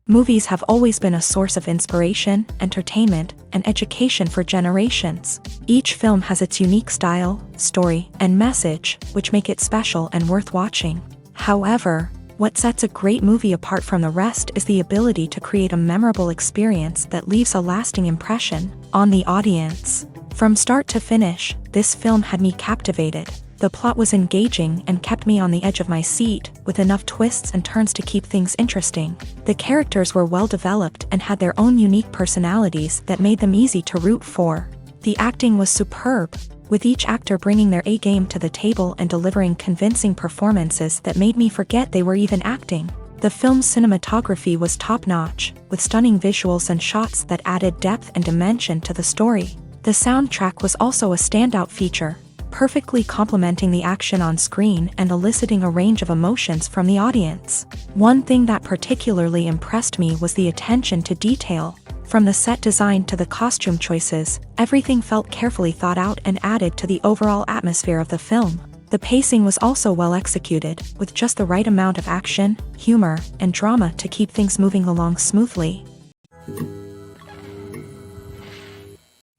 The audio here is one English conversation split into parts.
Movies have always been a source of inspiration, entertainment, and education for generations. Each film has its unique style, story, and message, which make it special and worth watching. However, what sets a great movie apart from the rest is the ability to create a memorable experience that leaves a lasting impression on the audience. From start to finish, this film had me captivated. The plot was engaging and kept me on the edge of my seat, with enough twists and turns to keep things interesting. The characters were well developed and had their own unique personalities that made them easy to root for. The acting was superb, with each actor bringing their A-game to the table and delivering convincing performances that made me forget they were even acting. The film's cinematography was top-notch, with stunning visuals and shots that added depth and dimension to the story. The soundtrack was also a standout feature, perfectly complementing the action on screen and eliciting a range of emotions from the audience. One thing that particularly impressed me was the attention to detail. From the set design to the costume choices, everything felt carefully thought out and added to the overall atmosphere of the film. The pacing was also well executed, with just the right amount of action, humor, and drama to keep things moving along smoothly.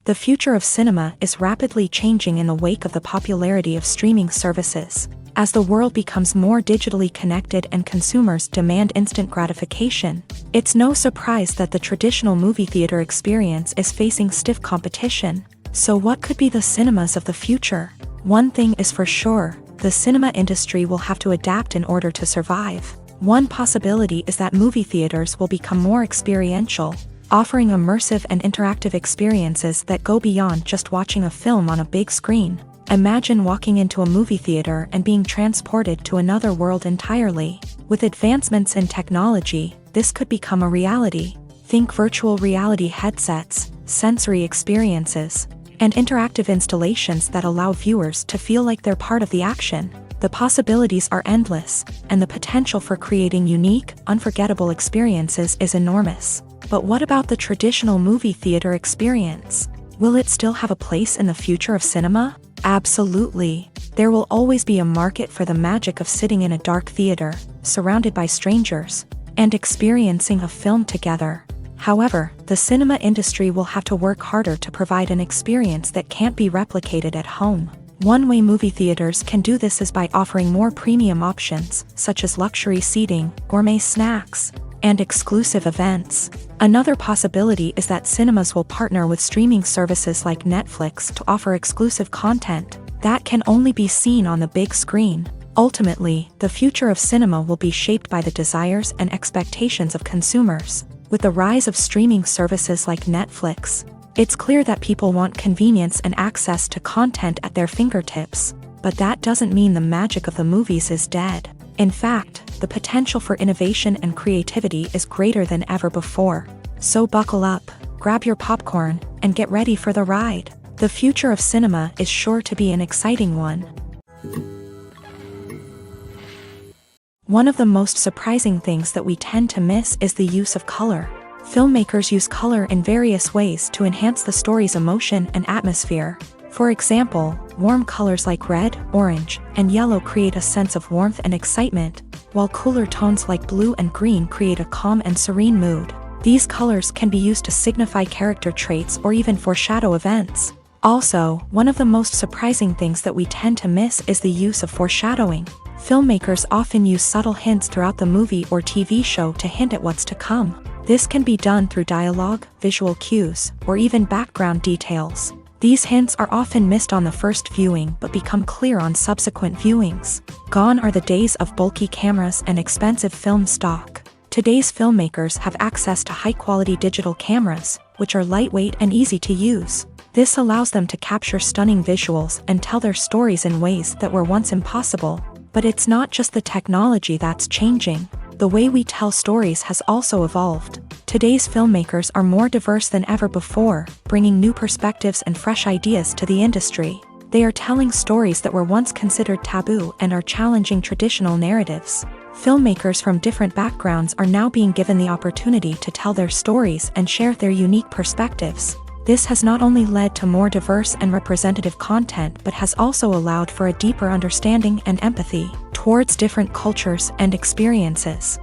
The future of cinema is rapidly changing in the wake of the popularity of streaming services. As the world becomes more digitally connected and consumers demand instant gratification, it's no surprise that the traditional movie theater experience is facing stiff competition. So what could be the cinemas of the future? One thing is for sure, the cinema industry will have to adapt in order to survive. One possibility is that movie theaters will become more experiential, offering immersive and interactive experiences that go beyond just watching a film on a big screen. Imagine walking into a movie theater and being transported to another world entirely. With advancements in technology, this could become a reality. Think virtual reality headsets, sensory experiences, and interactive installations that allow viewers to feel like they're part of the action. The possibilities are endless, and the potential for creating unique, unforgettable experiences is enormous. But what about the traditional movie theater experience? Will it still have a place in the future of cinema? Absolutely. There will always be a market for the magic of sitting in a dark theater, surrounded by strangers, and experiencing a film together. However, the cinema industry will have to work harder to provide an experience that can't be replicated at home. One way movie theaters can do this is by offering more premium options, such as luxury seating, gourmet snacks, and exclusive events. Another possibility is that cinemas will partner with streaming services like Netflix to offer exclusive content that can only be seen on the big screen. Ultimately, the future of cinema will be shaped by the desires and expectations of consumers. With the rise of streaming services like Netflix, it's clear that people want convenience and access to content at their fingertips. But that doesn't mean the magic of the movies is dead. In fact, the potential for innovation and creativity is greater than ever before. So buckle up, grab your popcorn, and get ready for the ride. The future of cinema is sure to be an exciting one. One of the most surprising things that we tend to miss is the use of color. Filmmakers use color in various ways to enhance the story's emotion and atmosphere. For example, warm colors like red, orange, and yellow create a sense of warmth and excitement, while cooler tones like blue and green create a calm and serene mood. These colors can be used to signify character traits or even foreshadow events. Also, one of the most surprising things that we tend to miss is the use of foreshadowing. Filmmakers often use subtle hints throughout the movie or TV show to hint at what's to come. This can be done through dialogue, visual cues, or even background details. These hints are often missed on the first viewing but become clear on subsequent viewings. Gone are the days of bulky cameras and expensive film stock. Today's filmmakers have access to high-quality digital cameras, which are lightweight and easy to use. This allows them to capture stunning visuals and tell their stories in ways that were once impossible. But it's not just the technology that's changing. The way we tell stories has also evolved. Today's filmmakers are more diverse than ever before, bringing new perspectives and fresh ideas to the industry. They are telling stories that were once considered taboo and are challenging traditional narratives. Filmmakers from different backgrounds are now being given the opportunity to tell their stories and share their unique perspectives. This has not only led to more diverse and representative content but has also allowed for a deeper understanding and empathy towards different cultures and experiences.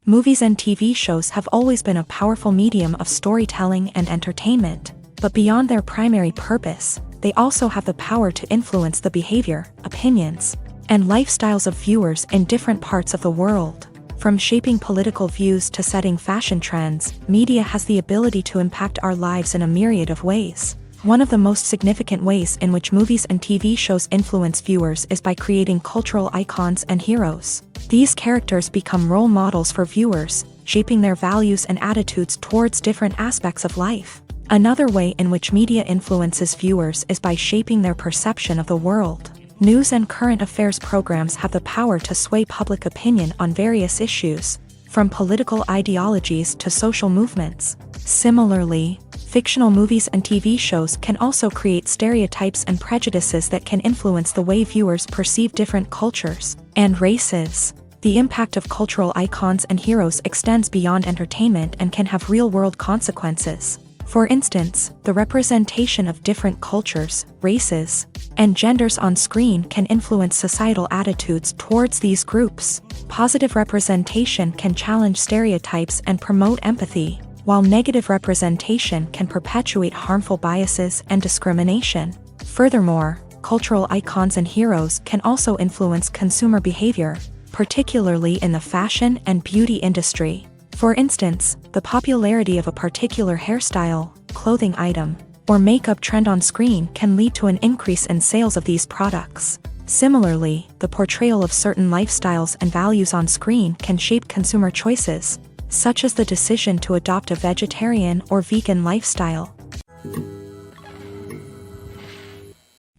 Movies and TV shows have always been a powerful medium of storytelling and entertainment, but beyond their primary purpose, they also have the power to influence the behavior, opinions, and lifestyles of viewers in different parts of the world. From shaping political views to setting fashion trends, media has the ability to impact our lives in a myriad of ways. One of the most significant ways in which movies and TV shows influence viewers is by creating cultural icons and heroes. These characters become role models for viewers, shaping their values and attitudes towards different aspects of life. Another way in which media influences viewers is by shaping their perception of the world. News and current affairs programs have the power to sway public opinion on various issues, from political ideologies to social movements. Similarly, fictional movies and TV shows can also create stereotypes and prejudices that can influence the way viewers perceive different cultures and races. The impact of cultural icons and heroes extends beyond entertainment and can have real-world consequences. For instance, the representation of different cultures, races, and genders on screen can influence societal attitudes towards these groups. Positive representation can challenge stereotypes and promote empathy, while negative representation can perpetuate harmful biases and discrimination. Furthermore, cultural icons and heroes can also influence consumer behavior, particularly in the fashion and beauty industry. For instance, the popularity of a particular hairstyle, clothing item, or makeup trend on screen can lead to an increase in sales of these products. Similarly, the portrayal of certain lifestyles and values on screen can shape consumer choices, such as the decision to adopt a vegetarian or vegan lifestyle.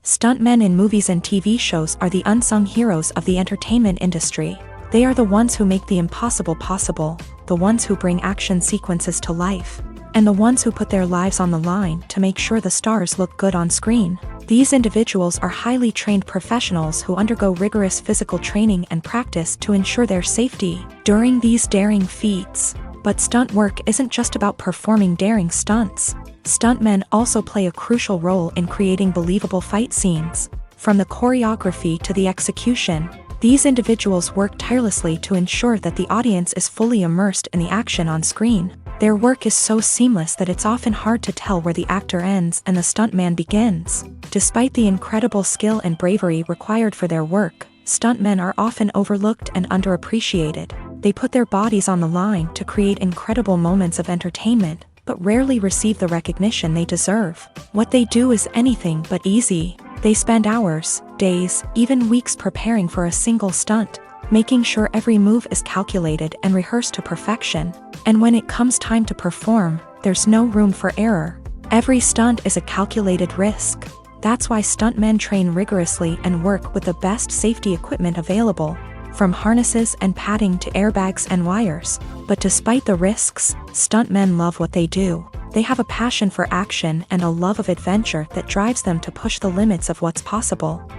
Stuntmen in movies and TV shows are the unsung heroes of the entertainment industry. They are the ones who make the impossible possible, the ones who bring action sequences to life, and the ones who put their lives on the line to make sure the stars look good on screen. These individuals are highly trained professionals who undergo rigorous physical training and practice to ensure their safety during these daring feats. But stunt work isn't just about performing daring stunts. Stuntmen also play a crucial role in creating believable fight scenes. From the choreography to the execution, these individuals work tirelessly to ensure that the audience is fully immersed in the action on screen. Their work is so seamless that it's often hard to tell where the actor ends and the stuntman begins. Despite the incredible skill and bravery required for their work, stuntmen are often overlooked and underappreciated. They put their bodies on the line to create incredible moments of entertainment, but rarely receive the recognition they deserve. What they do is anything but easy. They spend hours, days, even weeks preparing for a single stunt, making sure every move is calculated and rehearsed to perfection. And when it comes time to perform, there's no room for error. Every stunt is a calculated risk. That's why stuntmen train rigorously and work with the best safety equipment available, from harnesses and padding to airbags and wires. But despite the risks, stuntmen love what they do. They have a passion for action and a love of adventure that drives them to push the limits of what's possible.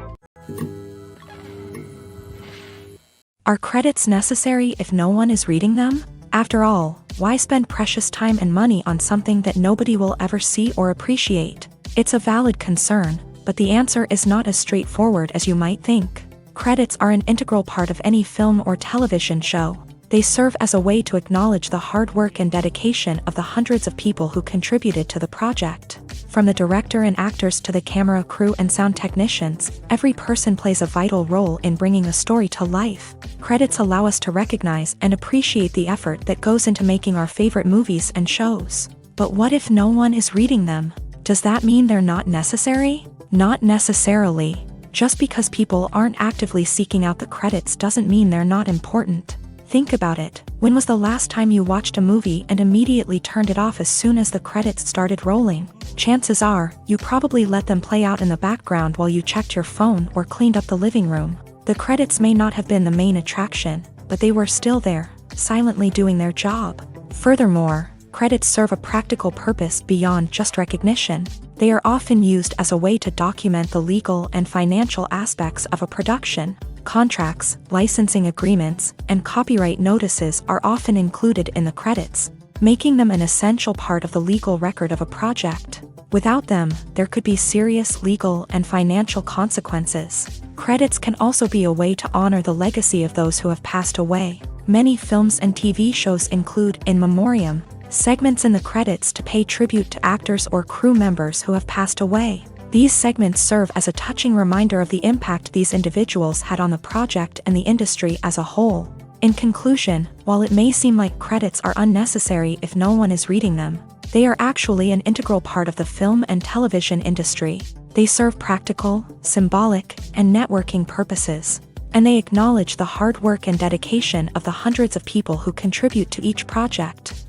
Are credits necessary if no one is reading them? After all, why spend precious time and money on something that nobody will ever see or appreciate? It's a valid concern, but the answer is not as straightforward as you might think. Credits are an integral part of any film or television show. They serve as a way to acknowledge the hard work and dedication of the hundreds of people who contributed to the project. From the director and actors to the camera crew and sound technicians, every person plays a vital role in bringing a story to life. Credits allow us to recognize and appreciate the effort that goes into making our favorite movies and shows. But what if no one is reading them? Does that mean they're not necessary? Not necessarily. Just because people aren't actively seeking out the credits doesn't mean they're not important. Think about it. When was the last time you watched a movie and immediately turned it off as soon as the credits started rolling? Chances are, you probably let them play out in the background while you checked your phone or cleaned up the living room. The credits may not have been the main attraction, but they were still there, silently doing their job. Furthermore, credits serve a practical purpose beyond just recognition. They are often used as a way to document the legal and financial aspects of a production. Contracts, licensing agreements, and copyright notices are often included in the credits, making them an essential part of the legal record of a project. Without them, there could be serious legal and financial consequences. Credits can also be a way to honor the legacy of those who have passed away. Many films and TV shows include in memoriam segments in the credits to pay tribute to actors or crew members who have passed away. These segments serve as a touching reminder of the impact these individuals had on the project and the industry as a whole. In conclusion, while it may seem like credits are unnecessary if no one is reading them, they are actually an integral part of the film and television industry. They serve practical, symbolic, and networking purposes, and they acknowledge the hard work and dedication of the hundreds of people who contribute to each project.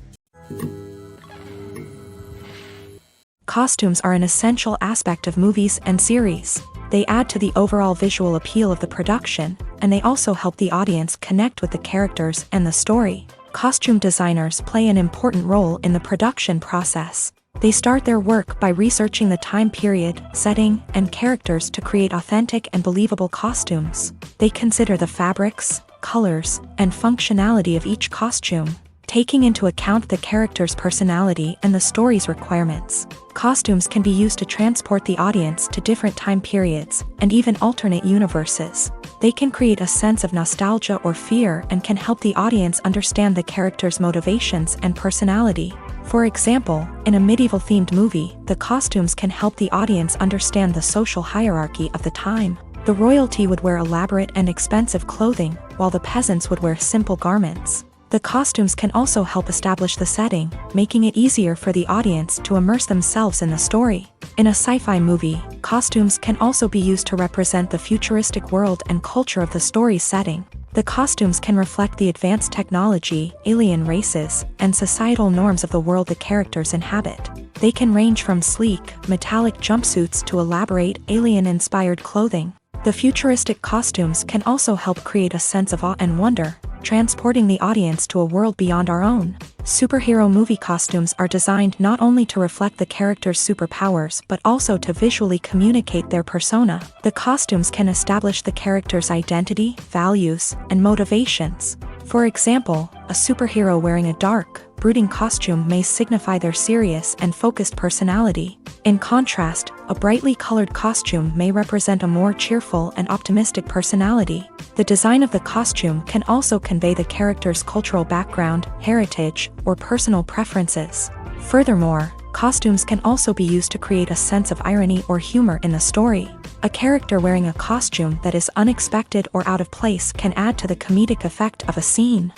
Costumes are an essential aspect of movies and series. They add to the overall visual appeal of the production, and they also help the audience connect with the characters and the story. Costume designers play an important role in the production process. They start their work by researching the time period, setting, and characters to create authentic and believable costumes. They consider the fabrics, colors, and functionality of each costume, taking into account the character's personality and the story's requirements. Costumes can be used to transport the audience to different time periods and even alternate universes. They can create a sense of nostalgia or fear and can help the audience understand the character's motivations and personality. For example, in a medieval-themed movie, the costumes can help the audience understand the social hierarchy of the time. The royalty would wear elaborate and expensive clothing, while the peasants would wear simple garments. The costumes can also help establish the setting, making it easier for the audience to immerse themselves in the story. In a sci-fi movie, costumes can also be used to represent the futuristic world and culture of the story's setting. The costumes can reflect the advanced technology, alien races, and societal norms of the world the characters inhabit. They can range from sleek, metallic jumpsuits to elaborate, alien-inspired clothing. The futuristic costumes can also help create a sense of awe and wonder, transporting the audience to a world beyond our own. Superhero movie costumes are designed not only to reflect the character's superpowers but also to visually communicate their persona. The costumes can establish the character's identity, values, and motivations. For example, a superhero wearing a dark, brooding costume may signify their serious and focused personality. In contrast, a brightly colored costume may represent a more cheerful and optimistic personality. The design of the costume can also convey the character's cultural background, heritage, or personal preferences. Furthermore, costumes can also be used to create a sense of irony or humor in the story. A character wearing a costume that is unexpected or out of place can add to the comedic effect of a scene.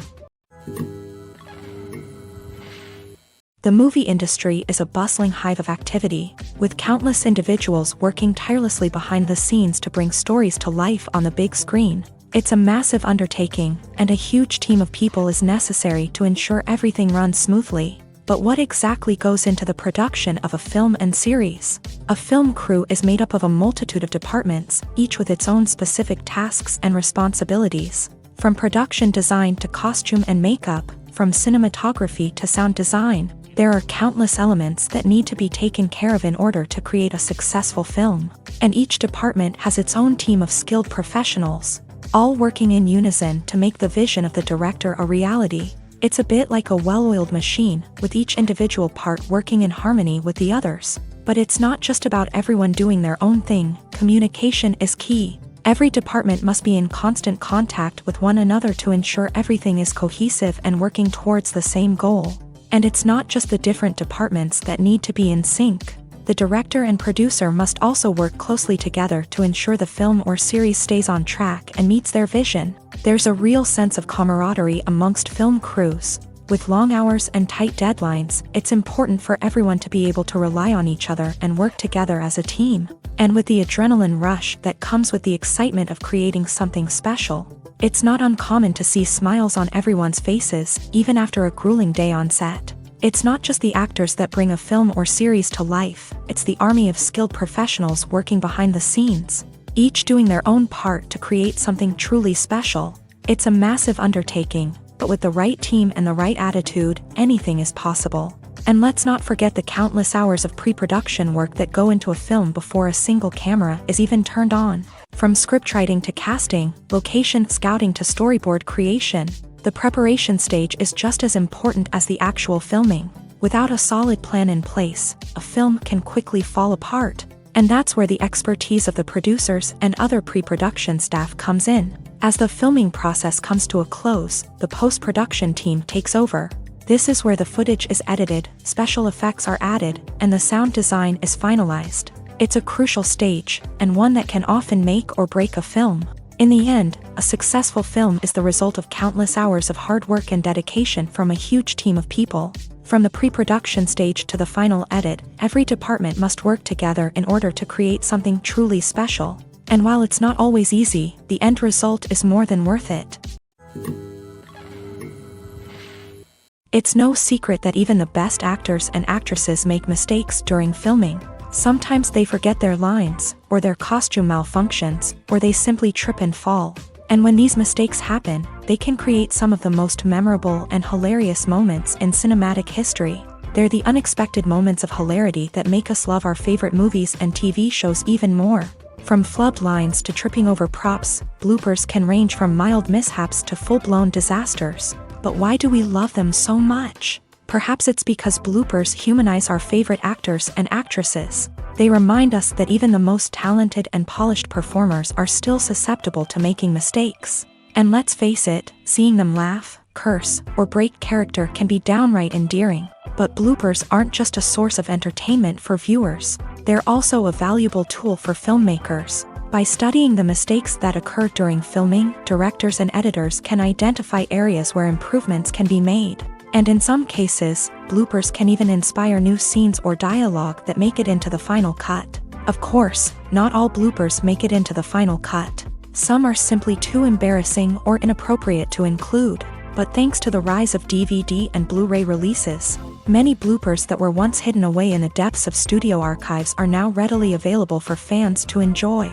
The movie industry is a bustling hive of activity, with countless individuals working tirelessly behind the scenes to bring stories to life on the big screen. It's a massive undertaking, and a huge team of people is necessary to ensure everything runs smoothly. But what exactly goes into the production of a film and series? A film crew is made up of a multitude of departments, each with its own specific tasks and responsibilities. From production design to costume and makeup, from cinematography to sound design, there are countless elements that need to be taken care of in order to create a successful film. And each department has its own team of skilled professionals, all working in unison to make the vision of the director a reality. It's a bit like a well-oiled machine, with each individual part working in harmony with the others. But it's not just about everyone doing their own thing. Communication is key. Every department must be in constant contact with one another to ensure everything is cohesive and working towards the same goal. And it's not just the different departments that need to be in sync. The director and producer must also work closely together to ensure the film or series stays on track and meets their vision. There's a real sense of camaraderie amongst film crews. With long hours and tight deadlines, it's important for everyone to be able to rely on each other and work together as a team. And with the adrenaline rush that comes with the excitement of creating something special, it's not uncommon to see smiles on everyone's faces, even after a grueling day on set. It's not just the actors that bring a film or series to life, it's the army of skilled professionals working behind the scenes, each doing their own part to create something truly special. It's a massive undertaking, but with the right team and the right attitude, anything is possible. And let's not forget the countless hours of pre-production work that go into a film before a single camera is even turned on. From scriptwriting to casting, location scouting to storyboard creation, the preparation stage is just as important as the actual filming. Without a solid plan in place, a film can quickly fall apart. And that's where the expertise of the producers and other pre-production staff comes in. As the filming process comes to a close, the post-production team takes over. This is where the footage is edited, special effects are added, and the sound design is finalized. It's a crucial stage, and one that can often make or break a film. In the end, a successful film is the result of countless hours of hard work and dedication from a huge team of people. From the pre-production stage to the final edit, every department must work together in order to create something truly special. And while it's not always easy, the end result is more than worth it. It's no secret that even the best actors and actresses make mistakes during filming. Sometimes they forget their lines, or their costume malfunctions, or they simply trip and fall. And when these mistakes happen, they can create some of the most memorable and hilarious moments in cinematic history. They're the unexpected moments of hilarity that make us love our favorite movies and TV shows even more. From flubbed lines to tripping over props, bloopers can range from mild mishaps to full-blown disasters. But why do we love them so much? Perhaps it's because bloopers humanize our favorite actors and actresses. They remind us that even the most talented and polished performers are still susceptible to making mistakes. And let's face it, seeing them laugh, curse, or break character can be downright endearing. But bloopers aren't just a source of entertainment for viewers. They're also a valuable tool for filmmakers. By studying the mistakes that occur during filming, directors and editors can identify areas where improvements can be made. And in some cases, bloopers can even inspire new scenes or dialogue that make it into the final cut. Of course, not all bloopers make it into the final cut. Some are simply too embarrassing or inappropriate to include. But thanks to the rise of DVD and Blu-ray releases, many bloopers that were once hidden away in the depths of studio archives are now readily available for fans to enjoy.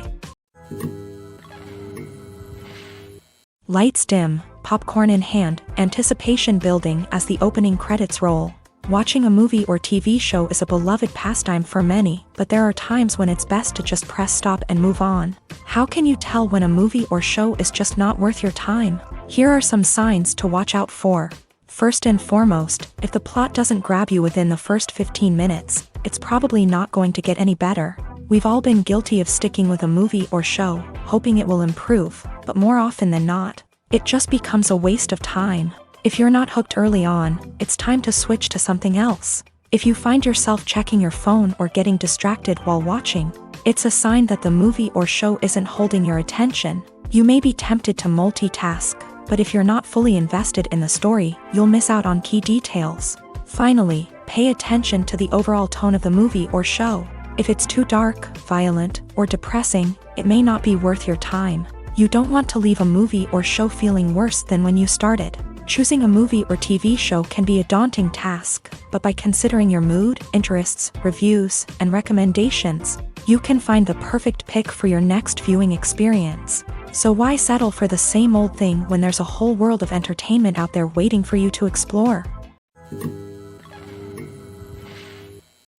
Lights dim, popcorn in hand, anticipation building as the opening credits roll. Watching a movie or TV show is a beloved pastime for many, but there are times when it's best to just press stop and move on. How can you tell when a movie or show is just not worth your time? Here are some signs to watch out for. First and foremost, if the plot doesn't grab you within the first 15 minutes, it's probably not going to get any better. We've all been guilty of sticking with a movie or show, hoping it will improve, but more often than not, it just becomes a waste of time. If you're not hooked early on, it's time to switch to something else. If you find yourself checking your phone or getting distracted while watching, it's a sign that the movie or show isn't holding your attention. You may be tempted to multitask, but if you're not fully invested in the story, you'll miss out on key details. Finally, pay attention to the overall tone of the movie or show. If it's too dark, violent, or depressing, it may not be worth your time. You don't want to leave a movie or show feeling worse than when you started. Choosing a movie or TV show can be a daunting task, but by considering your mood, interests, reviews, and recommendations, you can find the perfect pick for your next viewing experience. So why settle for the same old thing when there's a whole world of entertainment out there waiting for you to explore?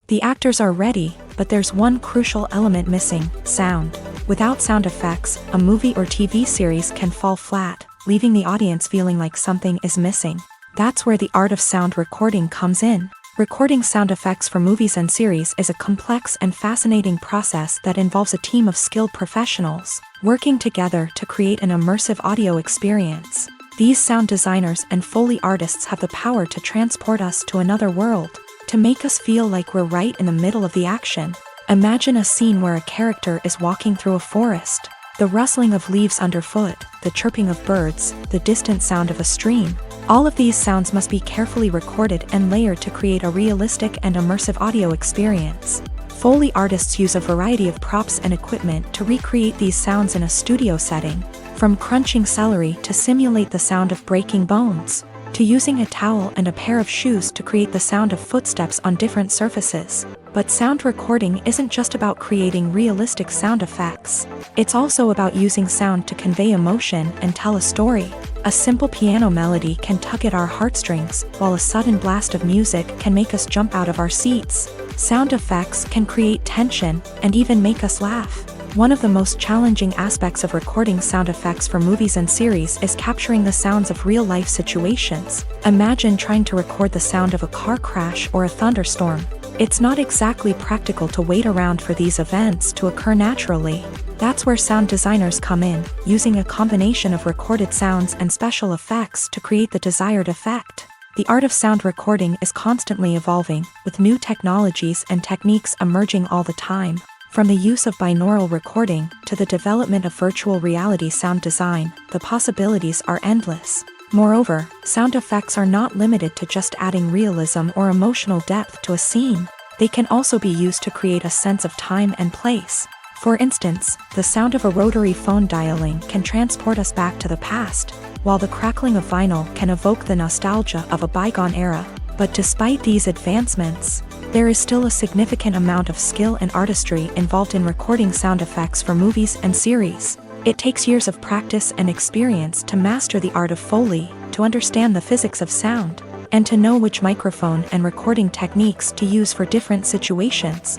The actors are ready, but there's one crucial element missing: sound. Without sound effects, a movie or TV series can fall flat, leaving the audience feeling like something is missing. That's where the art of sound recording comes in. Recording sound effects for movies and series is a complex and fascinating process that involves a team of skilled professionals working together to create an immersive audio experience. These sound designers and Foley artists have the power to transport us to another world, to make us feel like we're right in the middle of the action. Imagine a scene where a character is walking through a forest. The rustling of leaves underfoot, the chirping of birds, the distant sound of a stream. All of these sounds must be carefully recorded and layered to create a realistic and immersive audio experience. Foley artists use a variety of props and equipment to recreate these sounds in a studio setting, from crunching celery to simulate the sound of breaking bones, to using a towel and a pair of shoes to create the sound of footsteps on different surfaces. But sound recording isn't just about creating realistic sound effects. It's also about using sound to convey emotion and tell a story. A simple piano melody can tug at our heartstrings, while a sudden blast of music can make us jump out of our seats. Sound effects can create tension and even make us laugh. One of the most challenging aspects of recording sound effects for movies and series is capturing the sounds of real-life situations. Imagine trying to record the sound of a car crash or a thunderstorm. It's not exactly practical to wait around for these events to occur naturally. That's where sound designers come in, using a combination of recorded sounds and special effects to create the desired effect. The art of sound recording is constantly evolving, with new technologies and techniques emerging all the time. From the use of binaural recording to the development of virtual reality sound design, the possibilities are endless. Moreover, sound effects are not limited to just adding realism or emotional depth to a scene. They can also be used to create a sense of time and place. For instance, the sound of a rotary phone dialing can transport us back to the past, while the crackling of vinyl can evoke the nostalgia of a bygone era. But despite these advancements, there is still a significant amount of skill and artistry involved in recording sound effects for movies and series. It takes years of practice and experience to master the art of Foley, to understand the physics of sound, and to know which microphone and recording techniques to use for different situations.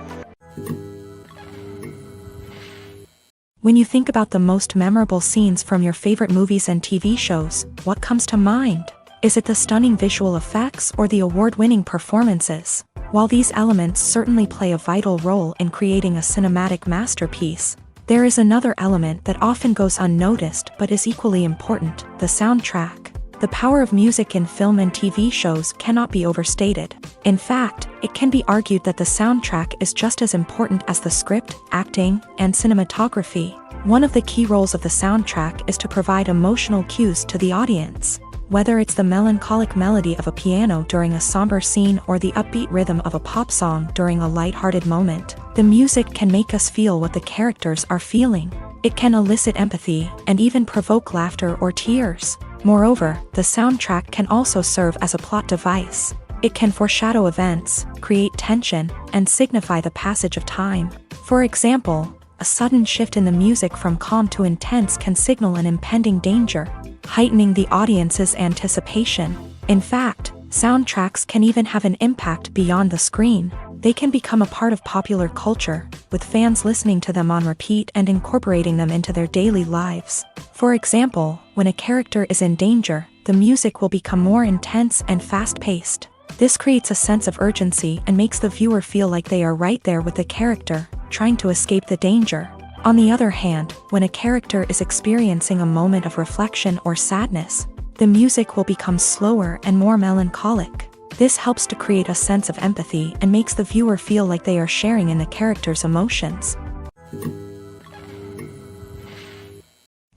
When you think about the most memorable scenes from your favorite movies and TV shows, what comes to mind? Is it the stunning visual effects or the award-winning performances? While these elements certainly play a vital role in creating a cinematic masterpiece, there is another element that often goes unnoticed but is equally important: the soundtrack. The power of music in film and TV shows cannot be overstated. In fact, it can be argued that the soundtrack is just as important as the script, acting, and cinematography. One of the key roles of the soundtrack is to provide emotional cues to the audience. Whether it's the melancholic melody of a piano during a somber scene or the upbeat rhythm of a pop song during a light-hearted moment, the music can make us feel what the characters are feeling. It can elicit empathy and even provoke laughter or tears. Moreover, the soundtrack can also serve as a plot device. It can foreshadow events, create tension, and signify the passage of time. For example, a sudden shift in the music from calm to intense can signal an impending danger, heightening the audience's anticipation. In fact, soundtracks can even have an impact beyond the screen. They can become a part of popular culture, with fans listening to them on repeat and incorporating them into their daily lives. For example, when a character is in danger, the music will become more intense and fast-paced. This creates a sense of urgency and makes the viewer feel like they are right there with the character, trying to escape the danger. On the other hand, when a character is experiencing a moment of reflection or sadness, the music will become slower and more melancholic. This helps to create a sense of empathy and makes the viewer feel like they are sharing in the character's emotions.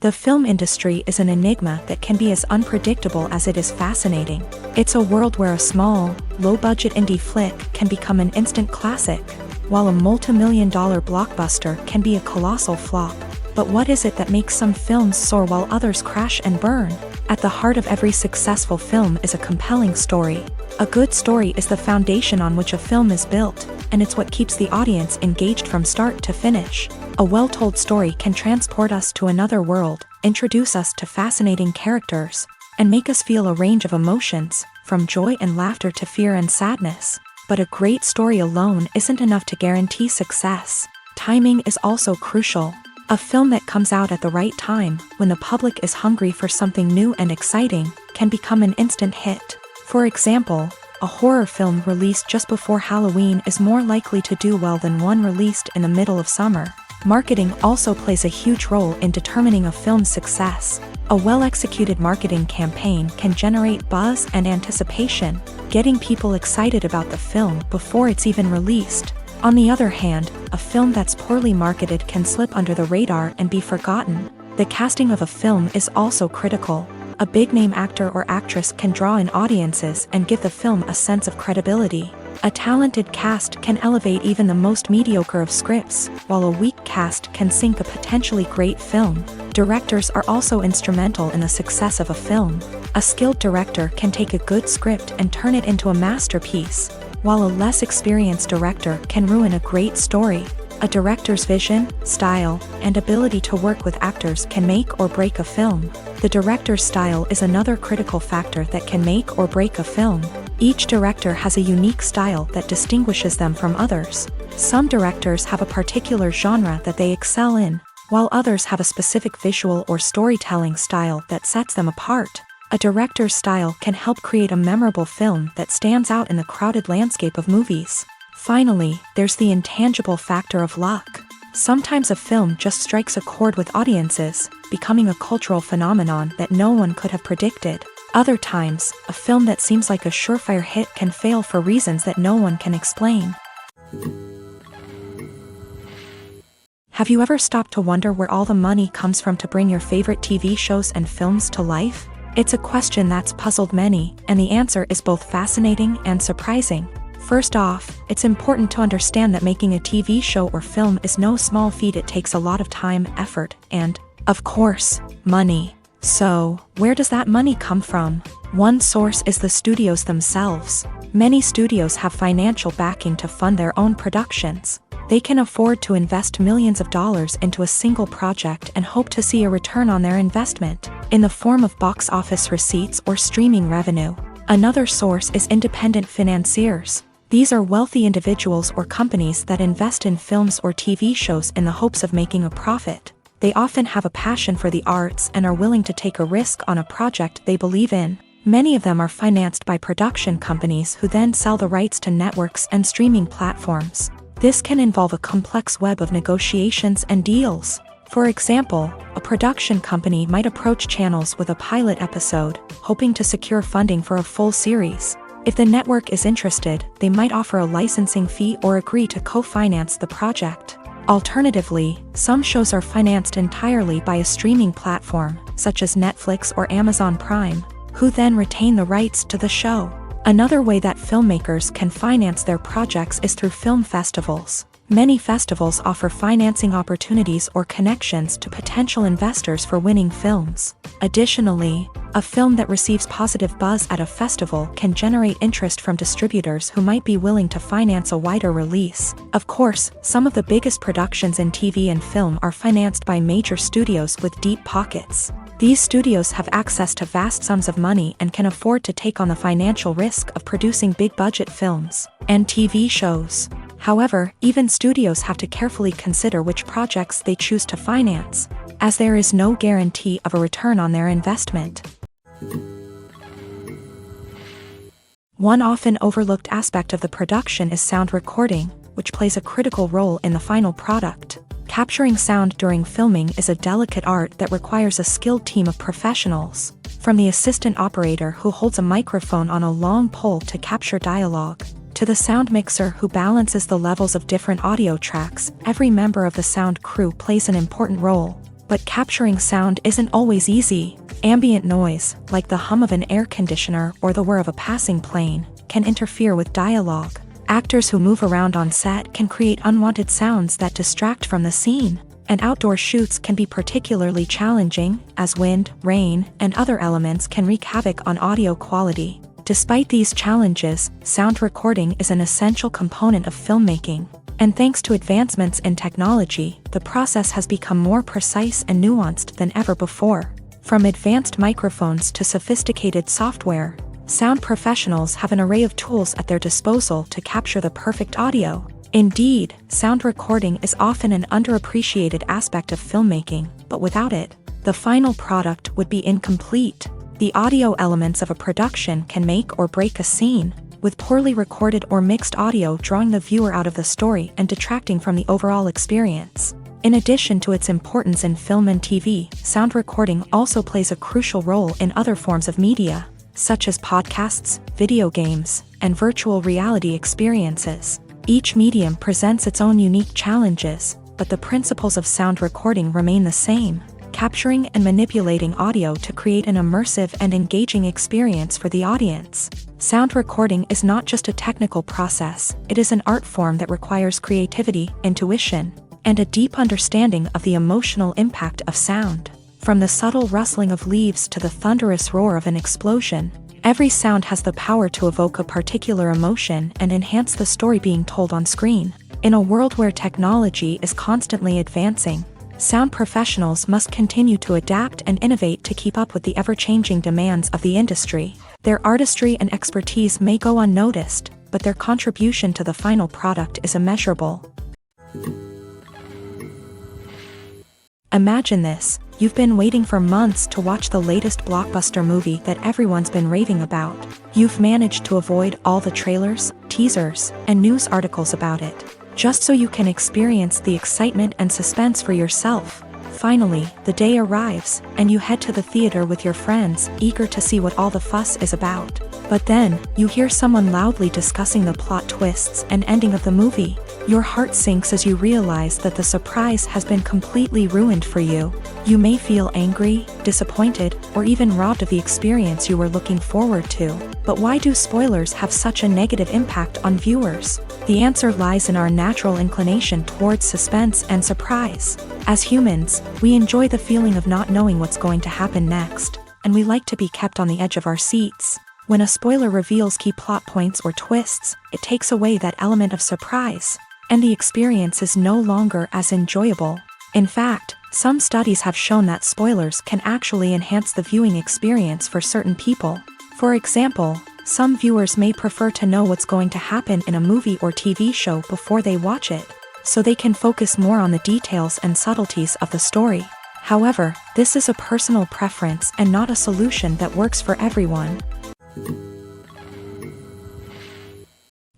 The film industry is an enigma that can be as unpredictable as it is fascinating. It's a world where a small, low-budget indie flick can become an instant classic, while a multi-million-dollar blockbuster can be a colossal flop. But what is it that makes some films soar while others crash and burn? At the heart of every successful film is a compelling story. A good story is the foundation on which a film is built, and it's what keeps the audience engaged from start to finish. A well-told story can transport us to another world, introduce us to fascinating characters, and make us feel a range of emotions, from joy and laughter to fear and sadness. But a great story alone isn't enough to guarantee success. Timing is also crucial. A film that comes out at the right time, when the public is hungry for something new and exciting, can become an instant hit. For example, a horror film released just before Halloween is more likely to do well than one released in the middle of summer. Marketing also plays a huge role in determining a film's success. A well-executed marketing campaign can generate buzz and anticipation, getting people excited about the film before it's even released. On the other hand, a film that's poorly marketed can slip under the radar and be forgotten. The casting of a film is also critical. A big-name actor or actress can draw in audiences and give the film a sense of credibility. A talented cast can elevate even the most mediocre of scripts, while a weak cast can sink a potentially great film. Directors are also instrumental in the success of a film. A skilled director can take a good script and turn it into a masterpiece, while a less experienced director can ruin a great story. A director's vision, style, and ability to work with actors can make or break a film. The director's style is another critical factor that can make or break a film. Each director has a unique style that distinguishes them from others. Some directors have a particular genre that they excel in, while others have a specific visual or storytelling style that sets them apart. A director's style can help create a memorable film that stands out in the crowded landscape of movies. Finally, there's the intangible factor of luck. Sometimes a film just strikes a chord with audiences, becoming a cultural phenomenon that no one could have predicted. Other times, a film that seems like a surefire hit can fail for reasons that no one can explain. Have you ever stopped to wonder where all the money comes from to bring your favorite TV shows and films to life? It's a question that's puzzled many, and the answer is both fascinating and surprising. First off, it's important to understand that making a TV show or film is no small feat. It takes a lot of time, effort, and, of course, money. So, where does that money come from? One source is the studios themselves. Many studios have financial backing to fund their own productions. They can afford to invest millions of dollars into a single project and hope to see a return on their investment, in the form of box office receipts or streaming revenue. Another source is independent financiers. These are wealthy individuals or companies that invest in films or TV shows in the hopes of making a profit. They often have a passion for the arts and are willing to take a risk on a project they believe in. Many of them are financed by production companies who then sell the rights to networks and streaming platforms. This can involve a complex web of negotiations and deals. For example, a production company might approach channels with a pilot episode, hoping to secure funding for a full series. If the network is interested, they might offer a licensing fee or agree to co-finance the project. Alternatively, some shows are financed entirely by a streaming platform, such as Netflix or Amazon Prime, who then retain the rights to the show. Another way that filmmakers can finance their projects is through film festivals. Many festivals offer financing opportunities or connections to potential investors for winning films. Additionally, a film that receives positive buzz at a festival can generate interest from distributors who might be willing to finance a wider release. Of course, some of the biggest productions in TV and film are financed by major studios with deep pockets. These studios have access to vast sums of money and can afford to take on the financial risk of producing big-budget films and TV shows. However, even studios have to carefully consider which projects they choose to finance, as there is no guarantee of a return on their investment. One often overlooked aspect of the production is sound recording, which plays a critical role in the final product. Capturing sound during filming is a delicate art that requires a skilled team of professionals, from the assistant operator who holds a microphone on a long pole to capture dialogue, to the sound mixer who balances the levels of different audio tracks. Every member of the sound crew plays an important role. But capturing sound isn't always easy. Ambient noise, like the hum of an air conditioner or the whir of a passing plane, can interfere with dialogue. Actors who move around on set can create unwanted sounds that distract from the scene. And outdoor shoots can be particularly challenging, as wind, rain, and other elements can wreak havoc on audio quality. Despite these challenges, sound recording is an essential component of filmmaking. And thanks to advancements in technology, the process has become more precise and nuanced than ever before. From advanced microphones to sophisticated software, sound professionals have an array of tools at their disposal to capture the perfect audio. Indeed, sound recording is often an underappreciated aspect of filmmaking, but without it, the final product would be incomplete. The audio elements of a production can make or break a scene, with poorly recorded or mixed audio drawing the viewer out of the story and detracting from the overall experience. In addition to its importance in film and TV, sound recording also plays a crucial role in other forms of media, such as podcasts, video games, and virtual reality experiences. Each medium presents its own unique challenges, but the principles of sound recording remain the same: capturing and manipulating audio to create an immersive and engaging experience for the audience. Sound recording is not just a technical process, it is an art form that requires creativity, intuition, and a deep understanding of the emotional impact of sound. From the subtle rustling of leaves to the thunderous roar of an explosion, every sound has the power to evoke a particular emotion and enhance the story being told on screen. In a world where technology is constantly advancing, sound professionals must continue to adapt and innovate to keep up with the ever-changing demands of the industry. Their artistry and expertise may go unnoticed, but their contribution to the final product is immeasurable. Imagine this: You've been waiting for months to watch the latest blockbuster movie that everyone's been raving about. You've managed to avoid all the trailers, teasers, and news articles about it, just so you can experience the excitement and suspense for yourself. Finally, the day arrives, and you head to the theater with your friends, eager to see what all the fuss is about. But then, you hear someone loudly discussing the plot twists and ending of the movie. Your heart sinks as you realize that the surprise has been completely ruined for you. You may feel angry, disappointed, or even robbed of the experience you were looking forward to. But why do spoilers have such a negative impact on viewers? The answer lies in our natural inclination towards suspense and surprise. As humans, we enjoy the feeling of not knowing what's going to happen next, and we like to be kept on the edge of our seats. When a spoiler reveals key plot points or twists, it takes away that element of surprise, and the experience is no longer as enjoyable. In fact, some studies have shown that spoilers can actually enhance the viewing experience for certain people. For example, some viewers may prefer to know what's going to happen in a movie or TV show before they watch it, so they can focus more on the details and subtleties of the story. However, this is a personal preference and not a solution that works for everyone.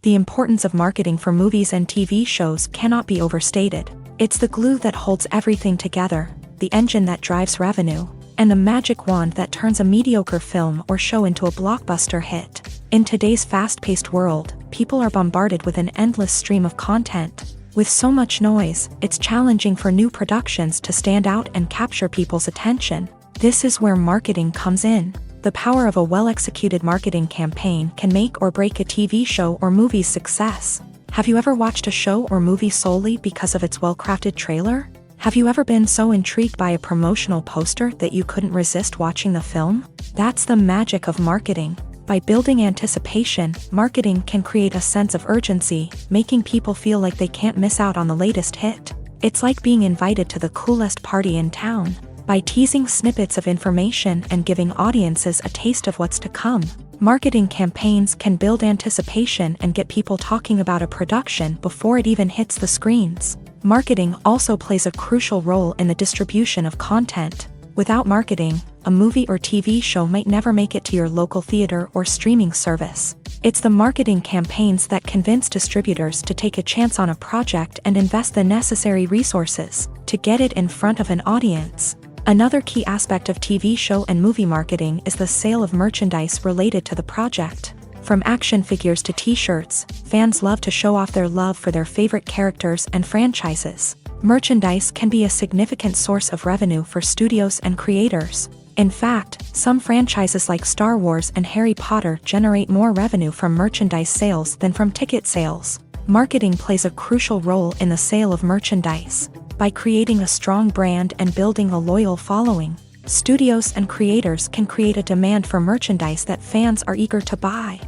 The importance of marketing for movies and TV shows cannot be overstated. It's the glue that holds everything together, the engine that drives revenue, and the magic wand that turns a mediocre film or show into a blockbuster hit. In today's fast-paced world, people are bombarded with an endless stream of content. With so much noise, it's challenging for new productions to stand out and capture people's attention. This is where marketing comes in. The power of a well-executed marketing campaign can make or break a TV show or movie's success. Have you ever watched a show or movie solely because of its well-crafted trailer? Have you ever been so intrigued by a promotional poster that you couldn't resist watching the film? That's the magic of marketing. By building anticipation, marketing can create a sense of urgency, making people feel like they can't miss out on the latest hit. It's like being invited to the coolest party in town. By teasing snippets of information and giving audiences a taste of what's to come, marketing campaigns can build anticipation and get people talking about a production before it even hits the screens. Marketing also plays a crucial role in the distribution of content. Without marketing, a movie or TV show might never make it to your local theater or streaming service. It's the marketing campaigns that convince distributors to take a chance on a project and invest the necessary resources to get it in front of an audience. Another key aspect of TV show and movie marketing is the sale of merchandise related to the project. From action figures to t-shirts, fans love to show off their love for their favorite characters and franchises. Merchandise can be a significant source of revenue for studios and creators. In fact, some franchises like Star Wars and Harry Potter generate more revenue from merchandise sales than from ticket sales. Marketing plays a crucial role in the sale of merchandise. By creating a strong brand and building a loyal following, studios and creators can create a demand for merchandise that fans are eager to buy.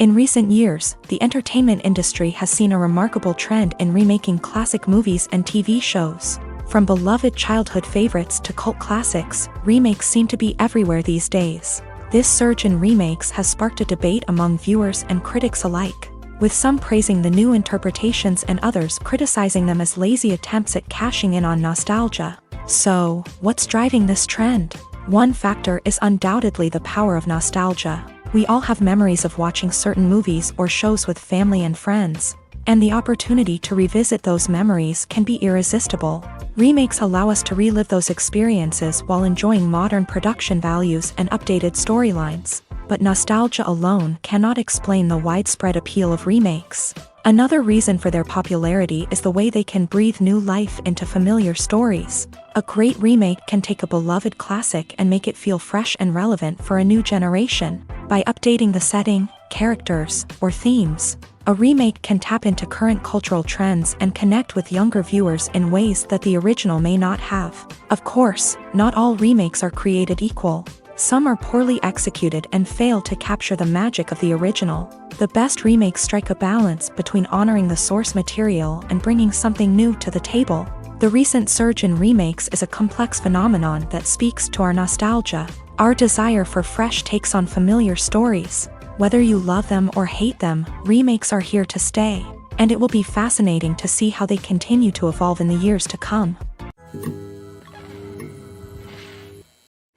In recent years, the entertainment industry has seen a remarkable trend in remaking classic movies and TV shows. From beloved childhood favorites to cult classics, remakes seem to be everywhere these days. This surge in remakes has sparked a debate among viewers and critics alike, with some praising the new interpretations and others criticizing them as lazy attempts at cashing in on nostalgia. So, what's driving this trend? One factor is undoubtedly the power of nostalgia. We all have memories of watching certain movies or shows with family and friends, and the opportunity to revisit those memories can be irresistible. Remakes allow us to relive those experiences while enjoying modern production values and updated storylines. But nostalgia alone cannot explain the widespread appeal of remakes. Another reason for their popularity is the way they can breathe new life into familiar stories. A great remake can take a beloved classic and make it feel fresh and relevant for a new generation. By updating the setting, characters, or themes, a remake can tap into current cultural trends and connect with younger viewers in ways that the original may not have. Of course, not all remakes are created equal. Some are poorly executed and fail to capture the magic of the original. The best remakes strike a balance between honoring the source material and bringing something new to the table. The recent surge in remakes is a complex phenomenon that speaks to our nostalgia, our desire for fresh takes on familiar stories. Whether you love them or hate them, remakes are here to stay. and it will be fascinating to see how they continue to evolve in the years to come.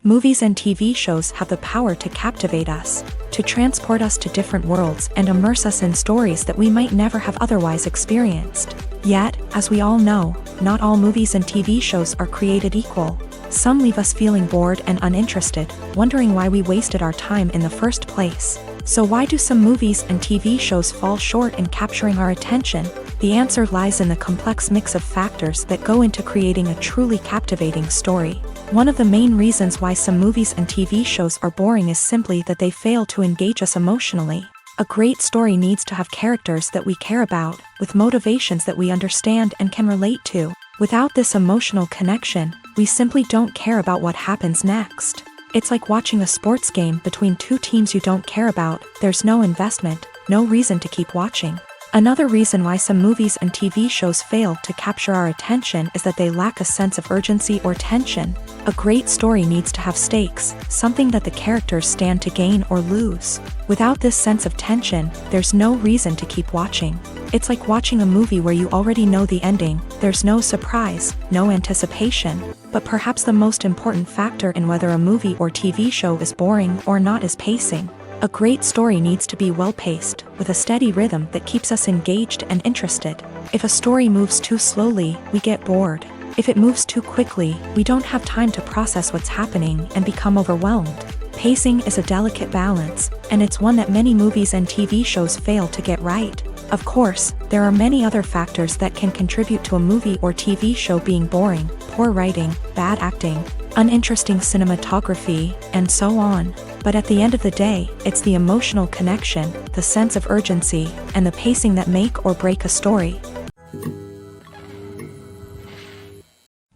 Movies and TV shows have the power to captivate us, to transport us to different worlds and immerse us in stories that we might never have otherwise experienced. Yet, as we all know, not all movies and TV shows are created equal. Some leave us feeling bored and uninterested, wondering why we wasted our time in the first place. So why do some movies and TV shows fall short in capturing our attention? The answer lies in the complex mix of factors that go into creating a truly captivating story. One of the main reasons why some movies and TV shows are boring is simply that they fail to engage us emotionally. A great story needs to have characters that we care about, with motivations that we understand and can relate to. Without this emotional connection, we simply don't care about what happens next. It's like watching a sports game between two teams you don't care about. There's no investment, no reason to keep watching. Another reason why some movies and TV shows fail to capture our attention is that they lack a sense of urgency or tension. A great story needs to have stakes, something that the characters stand to gain or lose. Without this sense of tension, there's no reason to keep watching. It's like watching a movie where you already know the ending. There's no surprise, no anticipation. But perhaps the most important factor in whether a movie or TV show is boring or not is pacing. A great story needs to be well-paced, with a steady rhythm that keeps us engaged and interested. If a story moves too slowly, we get bored. If it moves too quickly, we don't have time to process what's happening and become overwhelmed. Pacing is a delicate balance, and it's one that many movies and TV shows fail to get right. Of course, there are many other factors that can contribute to a movie or TV show being boring: poor writing, bad acting, uninteresting cinematography, and so on. But at the end of the day, it's the emotional connection, the sense of urgency, and the pacing that make or break a story.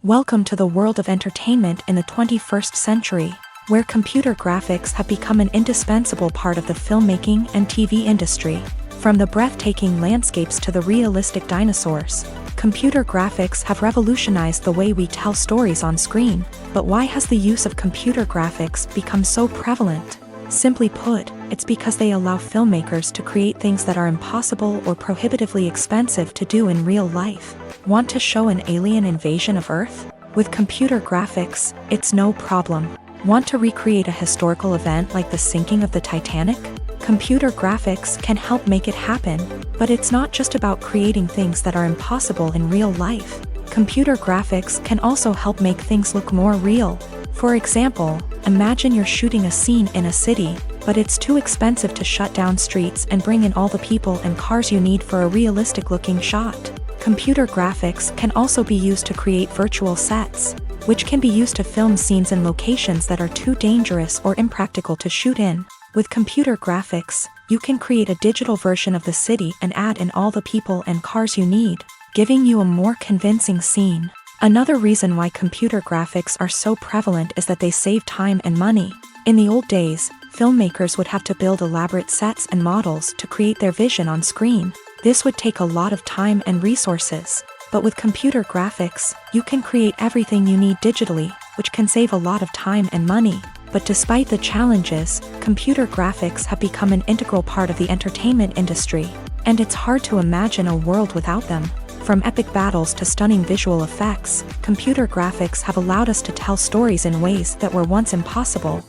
Welcome to the world of entertainment in the 21st century, where computer graphics have become an indispensable part of the filmmaking and TV industry. From the breathtaking landscapes to the realistic dinosaurs, computer graphics have revolutionized the way we tell stories on screen. But why has the use of computer graphics become so prevalent? Simply put, it's because they allow filmmakers to create things that are impossible or prohibitively expensive to do in real life. Want to show an alien invasion of Earth? With computer graphics, it's no problem. Want to recreate a historical event like the sinking of the Titanic? Computer graphics can help make it happen, but it's not just about creating things that are impossible in real life. Computer graphics can also help make things look more real. For example, imagine you're shooting a scene in a city, but it's too expensive to shut down streets and bring in all the people and cars you need for a realistic-looking shot. Computer graphics can also be used to create virtual sets, which can be used to film scenes in locations that are too dangerous or impractical to shoot in. With computer graphics, you can create a digital version of the city and add in all the people and cars you need, giving you a more convincing scene. Another reason why computer graphics are so prevalent is that they save time and money. In the old days, filmmakers would have to build elaborate sets and models to create their vision on screen. This would take a lot of time and resources. But with computer graphics, you can create everything you need digitally, which can save a lot of time and money. But despite the challenges, computer graphics have become an integral part of the entertainment industry, and it's hard to imagine a world without them. From epic battles to stunning visual effects, computer graphics have allowed us to tell stories in ways that were once impossible.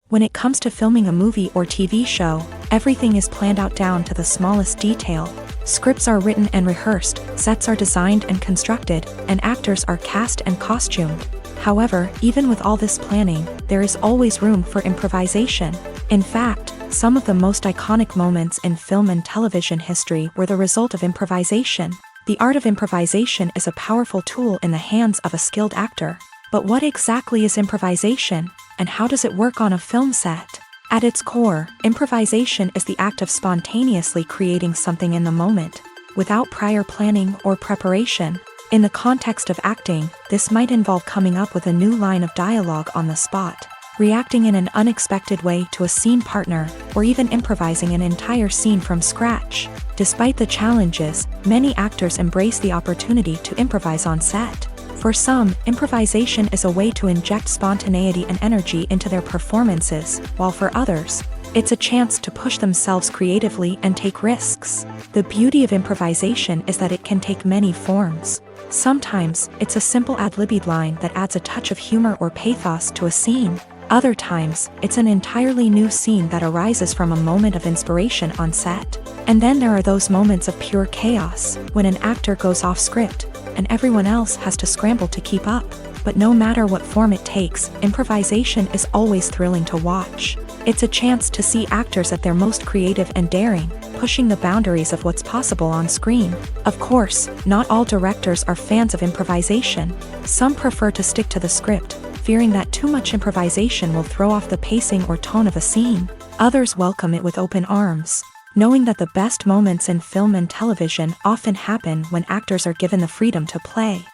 When it comes to filming a movie or TV show, everything is planned out down to the smallest detail. Scripts are written and rehearsed, sets are designed and constructed, and actors are cast and costumed. However, even with all this planning, there is always room for improvisation. In fact, some of the most iconic moments in film and television history were the result of improvisation. The art of improvisation is a powerful tool in the hands of a skilled actor. But what exactly is improvisation, and how does it work on a film set? At its core, improvisation is the act of spontaneously creating something in the moment, without prior planning or preparation. In the context of acting, this might involve coming up with a new line of dialogue on the spot, reacting in an unexpected way to a scene partner, or even improvising an entire scene from scratch. Despite the challenges, many actors embrace the opportunity to improvise on set. For some, improvisation is a way to inject spontaneity and energy into their performances, while for others, It's a chance to push themselves creatively and take risks. The beauty of improvisation is that it can take many forms. Sometimes, it's a simple ad-libbed line that adds a touch of humor or pathos to a scene. Other times, it's an entirely new scene that arises from a moment of inspiration on set. And then there are those moments of pure chaos, when an actor goes off script, and everyone else has to scramble to keep up. But no matter what form it takes, improvisation is always thrilling to watch. It's a chance to see actors at their most creative and daring, pushing the boundaries of what's possible on screen. Of course, not all directors are fans of improvisation. Some prefer to stick to the script, fearing that too much improvisation will throw off the pacing or tone of a scene. Others welcome it with open arms, knowing that the best moments in film and television often happen when actors are given the freedom to play.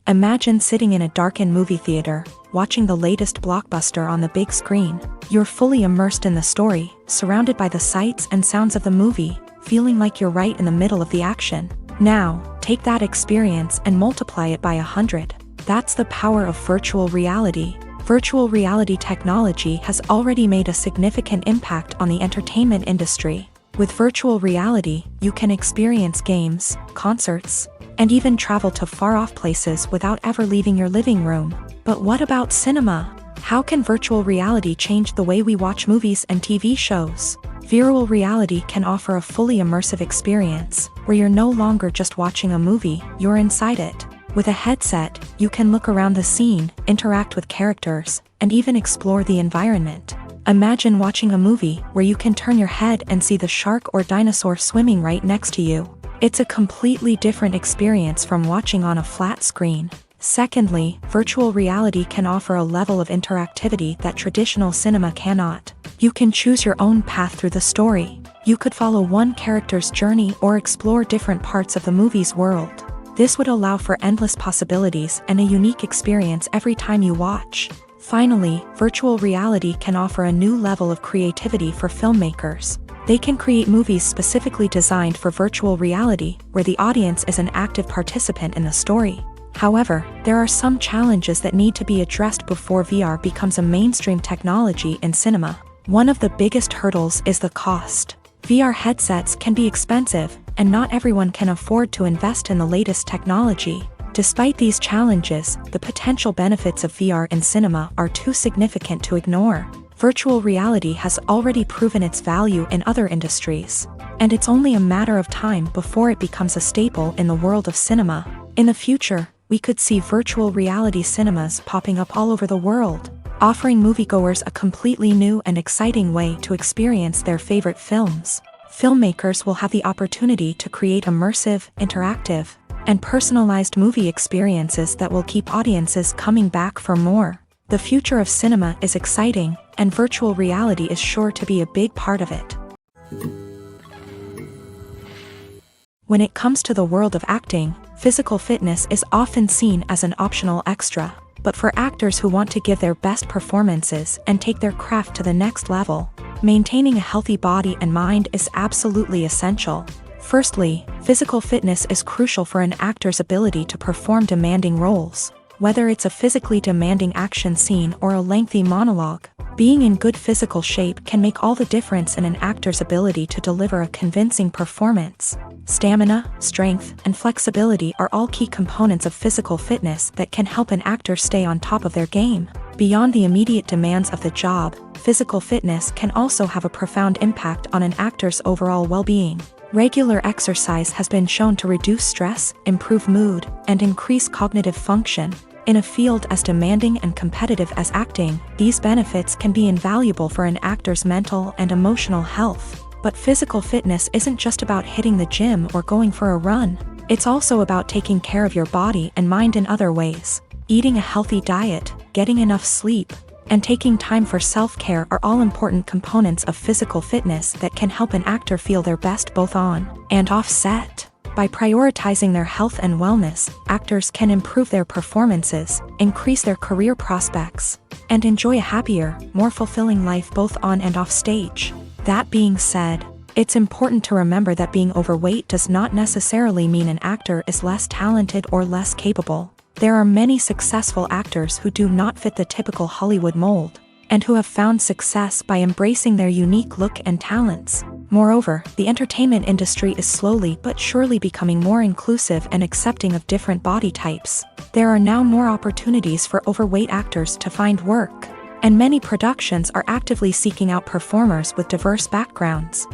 Imagine sitting in a darkened movie theater, watching the latest blockbuster on the big screen. You're fully immersed in the story, surrounded by the sights and sounds of the movie, feeling like you're right in the middle of the action. Now, take that experience and multiply it by 100. That's the power of virtual reality. Virtual reality technology has already made a significant impact on the entertainment industry. With virtual reality, you can experience games, concerts, and even travel to far-off places without ever leaving your living room. But what about cinema? How can virtual reality change the way we watch movies and TV shows? Virtual reality can offer a fully immersive experience, where you're no longer just watching a movie, you're inside it. With a headset, you can look around the scene, interact with characters, and even explore the environment. Imagine watching a movie where you can turn your head and see the shark or dinosaur swimming right next to you. It's a completely different experience from watching on a flat screen. Secondly, virtual reality can offer a level of interactivity that traditional cinema cannot. You can choose your own path through the story. You could follow one character's journey or explore different parts of the movie's world. This would allow for endless possibilities and a unique experience every time you watch. Finally, virtual reality can offer a new level of creativity for filmmakers. They can create movies specifically designed for virtual reality, where the audience is an active participant in the story. However, there are some challenges that need to be addressed before VR becomes a mainstream technology in cinema. One of the biggest hurdles is the cost. VR headsets can be expensive, and not everyone can afford to invest in the latest technology. Despite these challenges, the potential benefits of VR in cinema are too significant to ignore. Virtual reality has already proven its value in other industries, and it's only a matter of time before it becomes a staple in the world of cinema. In the future, we could see virtual reality cinemas popping up all over the world, offering moviegoers a completely new and exciting way to experience their favorite films. Filmmakers will have the opportunity to create immersive, interactive, and personalized movie experiences that will keep audiences coming back for more. The future of cinema is exciting, and virtual reality is sure to be a big part of it. When it comes to the world of acting, physical fitness is often seen as an optional extra. But for actors who want to give their best performances and take their craft to the next level, maintaining a healthy body and mind is absolutely essential. Firstly, physical fitness is crucial for an actor's ability to perform demanding roles. Whether it's a physically demanding action scene or a lengthy monologue, being in good physical shape can make all the difference in an actor's ability to deliver a convincing performance. Stamina, strength, and flexibility are all key components of physical fitness that can help an actor stay on top of their game. Beyond the immediate demands of the job, physical fitness can also have a profound impact on an actor's overall well-being. Regular exercise has been shown to reduce stress, improve mood, and increase cognitive function. In a field as demanding and competitive as acting, these benefits can be invaluable for an actor's mental and emotional health. But physical fitness isn't just about hitting the gym or going for a run. It's also about taking care of your body and mind in other ways. Eating a healthy diet, getting enough sleep, and taking time for self-care are all important components of physical fitness that can help an actor feel their best both on and off set. By prioritizing their health and wellness, actors can improve their performances, increase their career prospects, and enjoy a happier, more fulfilling life both on and off stage. That being said, it's important to remember that being overweight does not necessarily mean an actor is less talented or less capable. There are many successful actors who do not fit the typical Hollywood mold, and who have found success by embracing their unique look and talents. Moreover, the entertainment industry is slowly but surely becoming more inclusive and accepting of different body types. There are now more opportunities for overweight actors to find work, and many productions are actively seeking out performers with diverse backgrounds.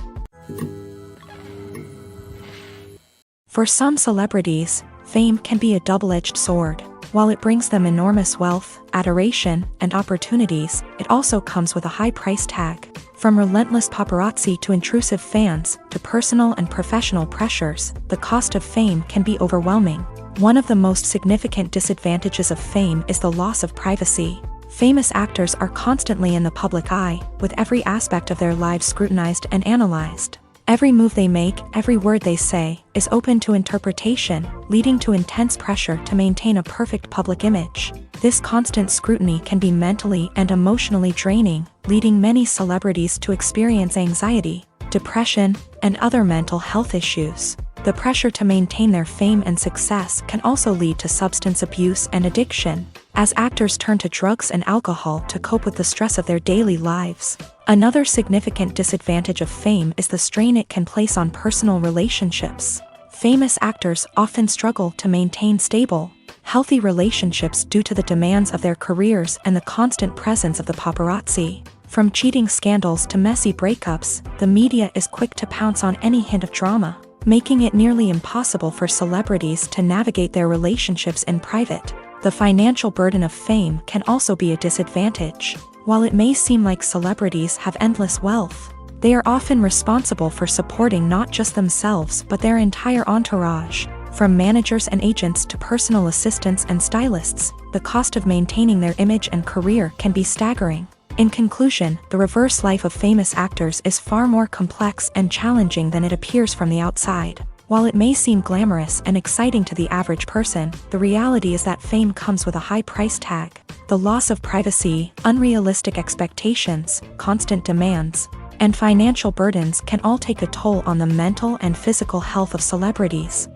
For some celebrities, fame can be a double-edged sword. While it brings them enormous wealth, adoration, and opportunities, it also comes with a high price tag. From relentless paparazzi to intrusive fans, to personal and professional pressures, the cost of fame can be overwhelming. One of the most significant disadvantages of fame is the loss of privacy. Famous actors are constantly in the public eye, with every aspect of their lives scrutinized and analyzed. Every move they make, every word they say, is open to interpretation, leading to intense pressure to maintain a perfect public image. This constant scrutiny can be mentally and emotionally draining, leading many celebrities to experience anxiety, depression, and other mental health issues. The pressure to maintain their fame and success can also lead to substance abuse and addiction, as actors turn to drugs and alcohol to cope with the stress of their daily lives. Another significant disadvantage of fame is the strain it can place on personal relationships. Famous actors often struggle to maintain stable, healthy relationships due to the demands of their careers and the constant presence of the paparazzi. From cheating scandals to messy breakups, the media is quick to pounce on any hint of drama, making it nearly impossible for celebrities to navigate their relationships in private. The financial burden of fame can also be a disadvantage. While it may seem like celebrities have endless wealth, they are often responsible for supporting not just themselves but their entire entourage. From managers and agents to personal assistants and stylists, the cost of maintaining their image and career can be staggering. In conclusion, the reverse life of famous actors is far more complex and challenging than it appears from the outside. While it may seem glamorous and exciting to the average person, the reality is that fame comes with a high price tag. The loss of privacy, unrealistic expectations, constant demands, and financial burdens can all take a toll on the mental and physical health of celebrities.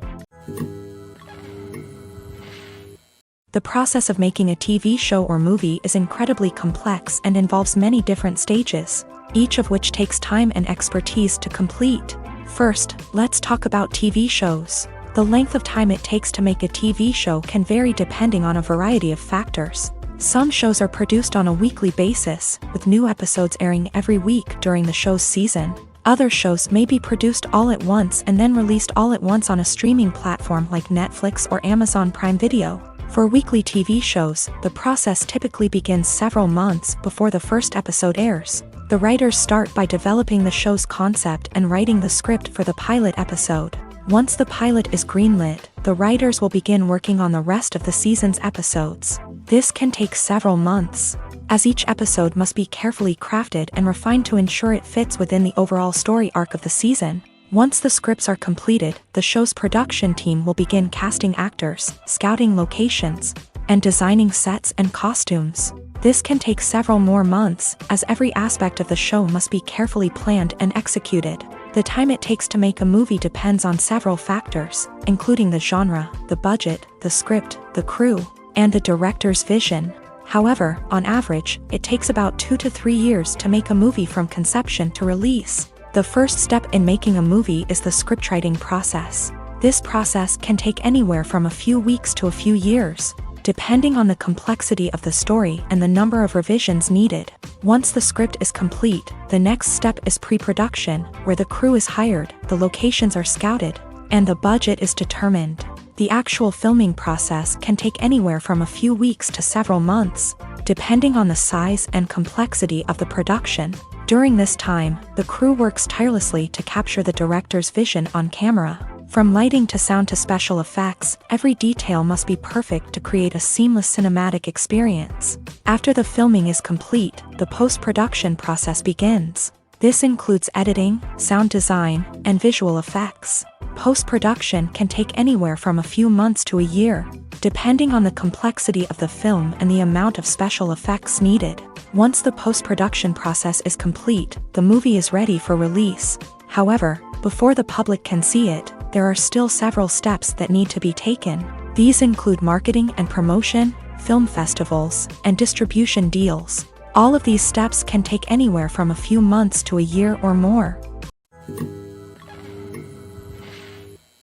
The process of making a TV show or movie is incredibly complex and involves many different stages, each of which takes time and expertise to complete. First, let's talk about TV shows. The length of time it takes to make a TV show can vary depending on a variety of factors. Some shows are produced on a weekly basis, with new episodes airing every week during the show's season. Other shows may be produced all at once and then released all at once on a streaming platform like Netflix or Amazon Prime Video. For weekly TV shows, the process typically begins several months before the first episode airs. The writers start by developing the show's concept and writing the script for the pilot episode. Once the pilot is greenlit, the writers will begin working on the rest of the season's episodes. This can take several months, as each episode must be carefully crafted and refined to ensure it fits within the overall story arc of the season. Once the scripts are completed, the show's production team will begin casting actors, scouting locations, and designing sets and costumes. This can take several more months, as every aspect of the show must be carefully planned and executed. The time it takes to make a movie depends on several factors, including the genre, the budget, the script, the crew, and the director's vision. However, on average, it takes about 2 to 3 years to make a movie from conception to release. The first step in making a movie is the scriptwriting process. This process can take anywhere from a few weeks to a few years, depending on the complexity of the story and the number of revisions needed. Once the script is complete, the next step is pre-production, where the crew is hired, the locations are scouted, and the budget is determined. The actual filming process can take anywhere from a few weeks to several months, depending on the size and complexity of the production. During this time, the crew works tirelessly to capture the director's vision on camera. From lighting to sound to special effects, every detail must be perfect to create a seamless cinematic experience. After the filming is complete, the post-production process begins. This includes editing, sound design, and visual effects. Post-production can take anywhere from a few months to a year, depending on the complexity of the film and the amount of special effects needed. Once the post-production process is complete, the movie is ready for release. However, before the public can see it, there are still several steps that need to be taken. These include marketing and promotion, film festivals, and distribution deals. All of these steps can take anywhere from a few months to a year or more.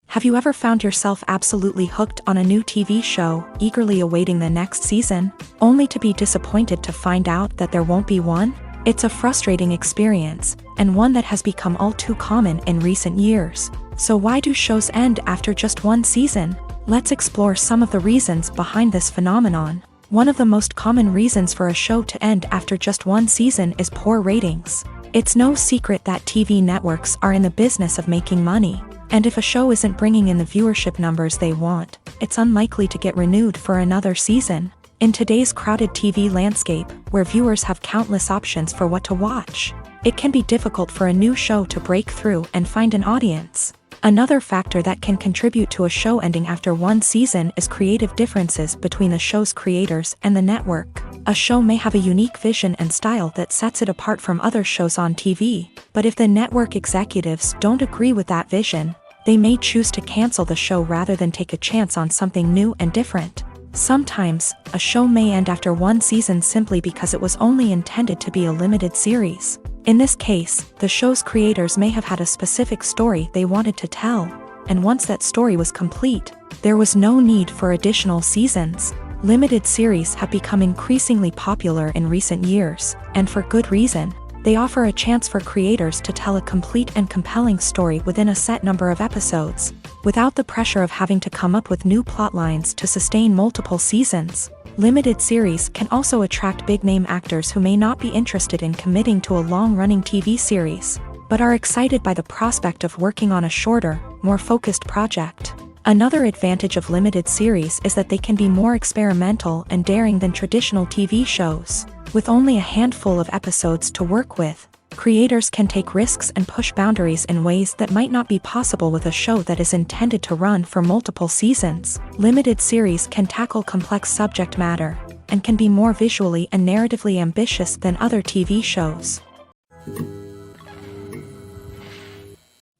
Have you ever found yourself absolutely hooked on a new TV show, eagerly awaiting the next season, only to be disappointed to find out that there won't be one? It's a frustrating experience, and one that has become all too common in recent years. So why do shows end after just one season? Let's explore some of the reasons behind this phenomenon. One of the most common reasons for a show to end after just one season is poor ratings. It's no secret that TV networks are in the business of making money. And if a show isn't bringing in the viewership numbers they want, it's unlikely to get renewed for another season. In today's crowded TV landscape, where viewers have countless options for what to watch, it can be difficult for a new show to break through and find an audience. Another factor that can contribute to a show ending after one season is creative differences between the show's creators and the network. A show may have a unique vision and style that sets it apart from other shows on TV, but if the network executives don't agree with that vision, they may choose to cancel the show rather than take a chance on something new and different. Sometimes, a show may end after one season simply because it was only intended to be a limited series. In this case, the show's creators may have had a specific story they wanted to tell, and once that story was complete, there was no need for additional seasons. Limited series have become increasingly popular in recent years, and for good reason. They offer a chance for creators to tell a complete and compelling story within a set number of episodes, without the pressure of having to come up with new plotlines to sustain multiple seasons. Limited series can also attract big-name actors who may not be interested in committing to a long-running TV series, but are excited by the prospect of working on a shorter, more focused project. Another advantage of limited series is that they can be more experimental and daring than traditional TV shows. With only a handful of episodes to work with, creators can take risks and push boundaries in ways that might not be possible with a show that is intended to run for multiple seasons. Limited series can tackle complex subject matter, and can be more visually and narratively ambitious than other TV shows.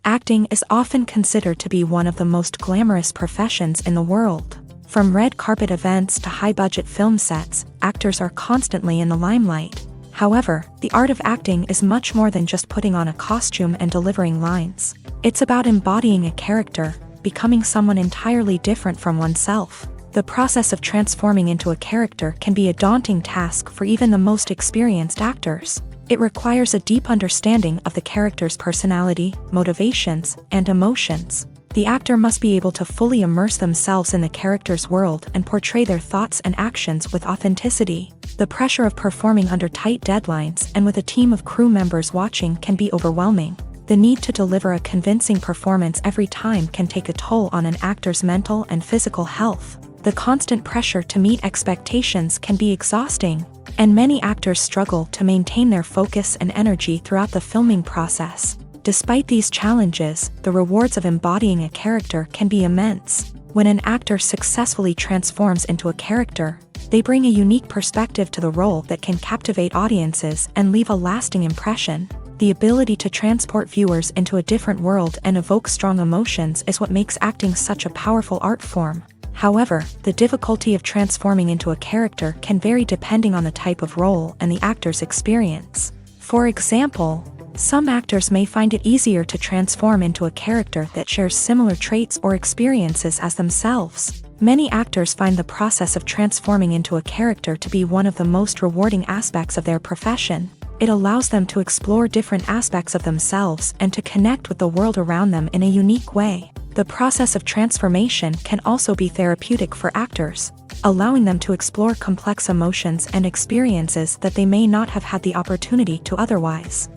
Acting is often considered to be one of the most glamorous professions in the world. From red carpet events to high-budget film sets, actors are constantly in the limelight. However, the art of acting is much more than just putting on a costume and delivering lines. It's about embodying a character, becoming someone entirely different from oneself. The process of transforming into a character can be a daunting task for even the most experienced actors. It requires a deep understanding of the character's personality, motivations, and emotions. The actor must be able to fully immerse themselves in the character's world and portray their thoughts and actions with authenticity. The pressure of performing under tight deadlines and with a team of crew members watching can be overwhelming. The need to deliver a convincing performance every time can take a toll on an actor's mental and physical health. The constant pressure to meet expectations can be exhausting, and many actors struggle to maintain their focus and energy throughout the filming process. Despite these challenges, the rewards of embodying a character can be immense. When an actor successfully transforms into a character, they bring a unique perspective to the role that can captivate audiences and leave a lasting impression. The ability to transport viewers into a different world and evoke strong emotions is what makes acting such a powerful art form. However, the difficulty of transforming into a character can vary depending on the type of role and the actor's experience. For example, some actors may find it easier to transform into a character that shares similar traits or experiences as themselves. Many actors find the process of transforming into a character to be one of the most rewarding aspects of their profession. It allows them to explore different aspects of themselves and to connect with the world around them in a unique way. The process of transformation can also be therapeutic for actors, allowing them to explore complex emotions and experiences that they may not have had the opportunity to otherwise.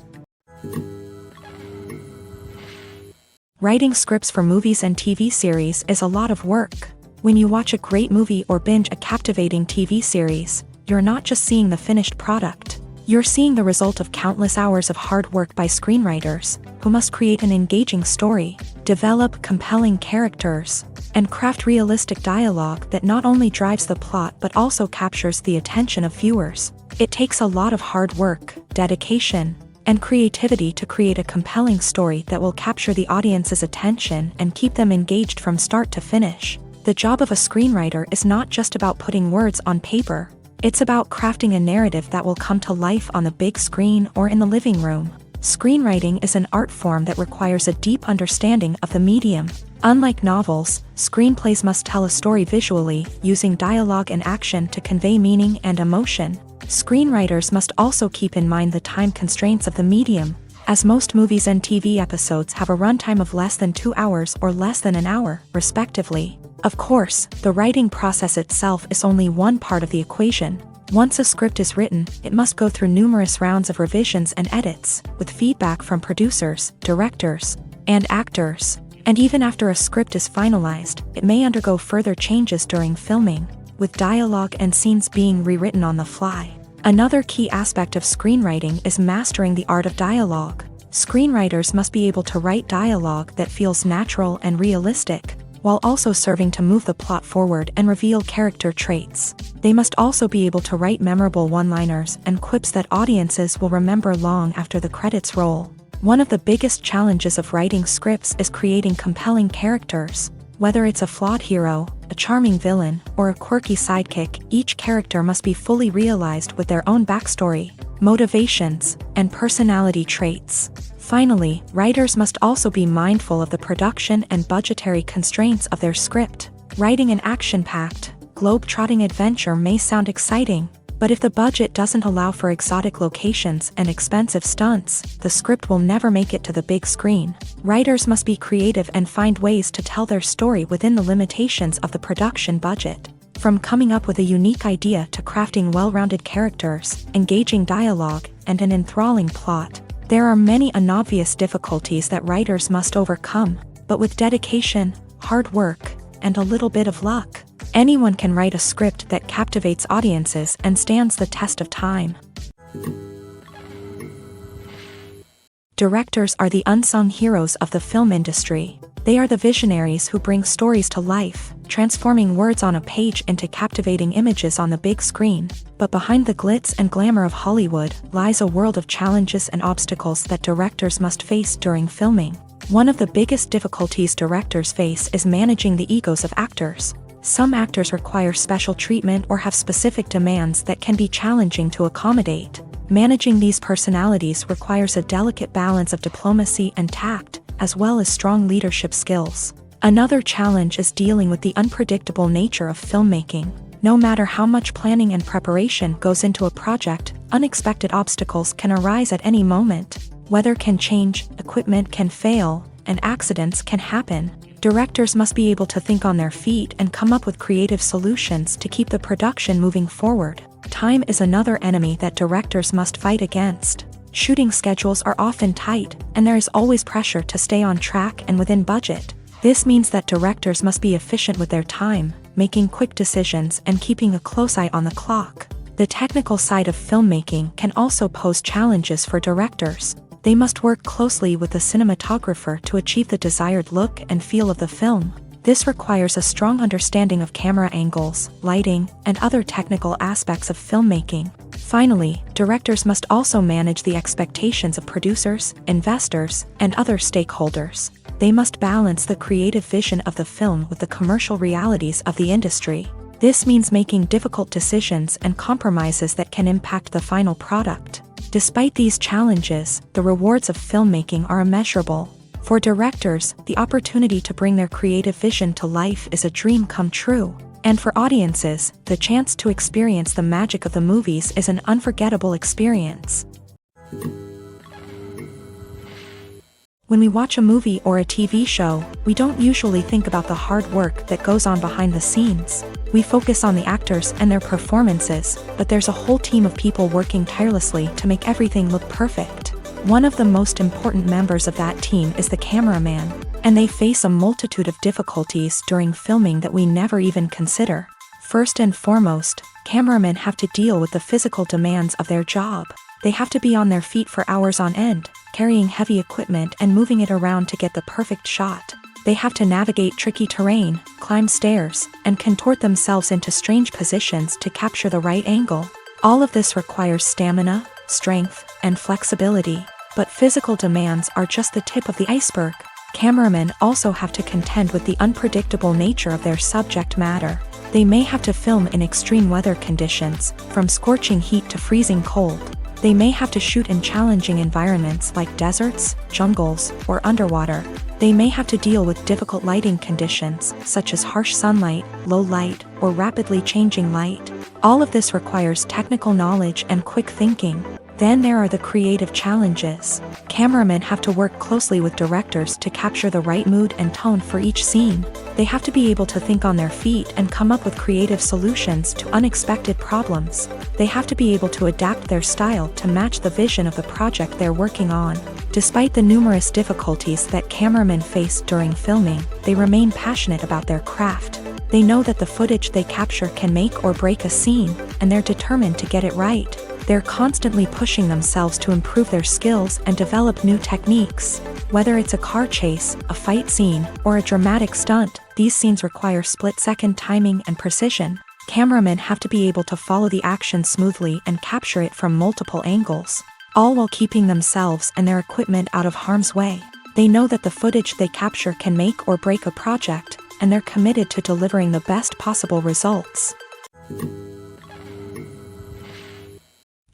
Writing scripts for movies and TV series is a lot of work. When you watch a great movie or binge a captivating TV series, you're not just seeing the finished product. You're seeing the result of countless hours of hard work by screenwriters, who must create an engaging story, develop compelling characters, and craft realistic dialogue that not only drives the plot but also captures the attention of viewers. It takes a lot of hard work, dedication, and creativity to create a compelling story that will capture the audience's attention and keep them engaged from start to finish. The The job of a screenwriter is not just about putting words on paper. It's about crafting a narrative that will come to life on the big screen or in the living room. Screenwriting is an art form that requires a deep understanding of the medium. Unlike novels, screenplays must tell a story visually, using dialogue and action to convey meaning and emotion. Screenwriters must also keep in mind the time constraints of the medium, as most movies and TV episodes have a runtime of less than 2 hours or less than an hour, respectively. Of course, the writing process itself is only one part of the equation. Once a script is written, it must go through numerous rounds of revisions and edits, with feedback from producers, directors, and actors. And even after a script is finalized, it may undergo further changes during filming, with dialogue and scenes being rewritten on the fly. Another key aspect of screenwriting is mastering the art of dialogue. Screenwriters must be able to write dialogue that feels natural and realistic, while also serving to move the plot forward and reveal character traits. They must also be able to write memorable one-liners and quips that audiences will remember long after the credits roll. One of the biggest challenges of writing scripts is creating compelling characters. Whether it's a flawed hero, a charming villain, or a quirky sidekick, each character must be fully realized with their own backstory, motivations, and personality traits. Finally, writers must also be mindful of the production and budgetary constraints of their script. Writing an action-packed, globe-trotting adventure may sound exciting, but if the budget doesn't allow for exotic locations and expensive stunts, the script will never make it to the big screen. Writers must be creative and find ways to tell their story within the limitations of the production budget. From coming up with a unique idea to crafting well-rounded characters, engaging dialogue, and an enthralling plot, there are many unobvious difficulties that writers must overcome, but with dedication, hard work, and a little bit of luck, anyone can write a script that captivates audiences and stands the test of time. Directors are the unsung heroes of the film industry. They are the visionaries who bring stories to life, transforming words on a page into captivating images on the big screen. But behind the glitz and glamour of Hollywood lies a world of challenges and obstacles that directors must face during filming. One of the biggest difficulties directors face is managing the egos of actors. Some actors require special treatment or have specific demands that can be challenging to accommodate. Managing these personalities requires a delicate balance of diplomacy and tact, as well as strong leadership skills. Another challenge is dealing with the unpredictable nature of filmmaking. No matter how much planning and preparation goes into a project, unexpected obstacles can arise at any moment. Weather can change, equipment can fail, and accidents can happen. Directors must be able to think on their feet and come up with creative solutions to keep the production moving forward. Time is another enemy that directors must fight against. Shooting schedules are often tight, and there is always pressure to stay on track and within budget. This means that directors must be efficient with their time, making quick decisions and keeping a close eye on the clock. The technical side of filmmaking can also pose challenges for directors. They must work closely with the cinematographer to achieve the desired look and feel of the film. This requires a strong understanding of camera angles, lighting, and other technical aspects of filmmaking. Finally, directors must also manage the expectations of producers, investors, and other stakeholders. They must balance the creative vision of the film with the commercial realities of the industry. This means making difficult decisions and compromises that can impact the final product. Despite these challenges, the rewards of filmmaking are immeasurable. For directors, the opportunity to bring their creative vision to life is a dream come true. And for audiences, the chance to experience the magic of the movies is an unforgettable experience. When we watch a movie or a TV show, we don't usually think about the hard work that goes on behind the scenes. We focus on the actors and their performances, but there's a whole team of people working tirelessly to make everything look perfect. One of the most important members of that team is the cameraman, and they face a multitude of difficulties during filming that we never even consider. First and foremost, cameramen have to deal with the physical demands of their job. They have to be on their feet for hours on end, carrying heavy equipment and moving it around to get the perfect shot. They have to navigate tricky terrain, climb stairs, and contort themselves into strange positions to capture the right angle. All of this requires stamina, strength, and flexibility. But physical demands are just the tip of the iceberg. Cameramen also have to contend with the unpredictable nature of their subject matter. They may have to film in extreme weather conditions, from scorching heat to freezing cold. They may have to shoot in challenging environments like deserts, jungles, or underwater. They may have to deal with difficult lighting conditions, such as harsh sunlight, low light, or rapidly changing light. All of this requires technical knowledge and quick thinking. Then there are the creative challenges. Cameramen have to work closely with directors to capture the right mood and tone for each scene. They have to be able to think on their feet and come up with creative solutions to unexpected problems. They have to be able to adapt their style to match the vision of the project they're working on. Despite the numerous difficulties that cameramen face during filming, they remain passionate about their craft. They know that the footage they capture can make or break a scene, and they're determined to get it right. They're constantly pushing themselves to improve their skills and develop new techniques. Whether it's a car chase, a fight scene, or a dramatic stunt, these scenes require split-second timing and precision. Cameramen have to be able to follow the action smoothly and capture it from multiple angles, all while keeping themselves and their equipment out of harm's way. They know that the footage they capture can make or break a project, and they're committed to delivering the best possible results.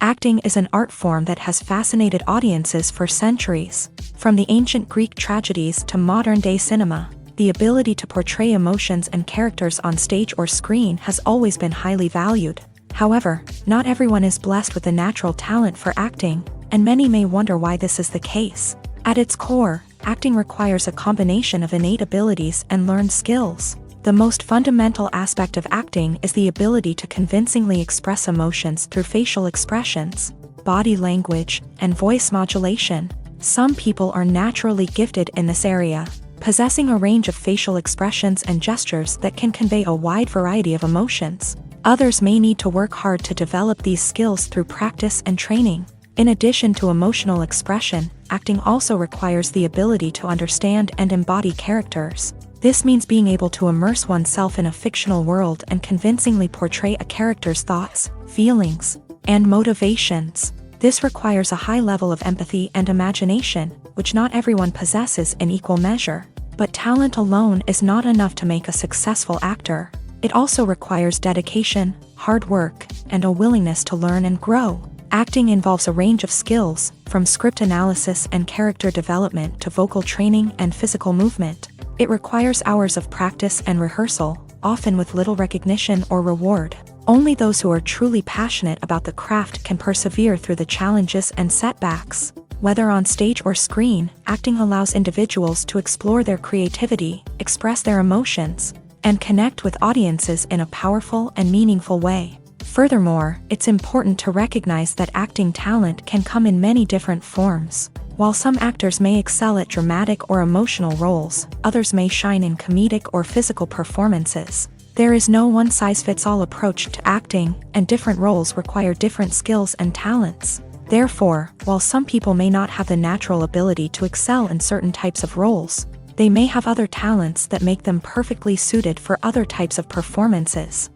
Acting is an art form that has fascinated audiences for centuries. From the ancient Greek tragedies to modern-day cinema, the ability to portray emotions and characters on stage or screen has always been highly valued. However, not everyone is blessed with a natural talent for acting, and many may wonder why this is the case. At its core, acting requires a combination of innate abilities and learned skills. The most fundamental aspect of acting is the ability to convincingly express emotions through facial expressions, body language, and voice modulation. Some people are naturally gifted in this area, possessing a range of facial expressions and gestures that can convey a wide variety of emotions. Others may need to work hard to develop these skills through practice and training. In addition to emotional expression, acting also requires the ability to understand and embody characters. This means being able to immerse oneself in a fictional world and convincingly portray a character's thoughts, feelings, and motivations. This requires a high level of empathy and imagination, which not everyone possesses in equal measure. But talent alone is not enough to make a successful actor. It also requires dedication, hard work, and a willingness to learn and grow. Acting involves a range of skills, from script analysis and character development to vocal training and physical movement. It requires hours of practice and rehearsal, often with little recognition or reward. Only those who are truly passionate about the craft can persevere through the challenges and setbacks. Whether on stage or screen, acting allows individuals to explore their creativity, express their emotions, and connect with audiences in a powerful and meaningful way. Furthermore, it's important to recognize that acting talent can come in many different forms. While some actors may excel at dramatic or emotional roles, others may shine in comedic or physical performances. There is no one-size-fits-all approach to acting, and different roles require different skills and talents. Therefore, while some people may not have the natural ability to excel in certain types of roles, they may have other talents that make them perfectly suited for other types of performances.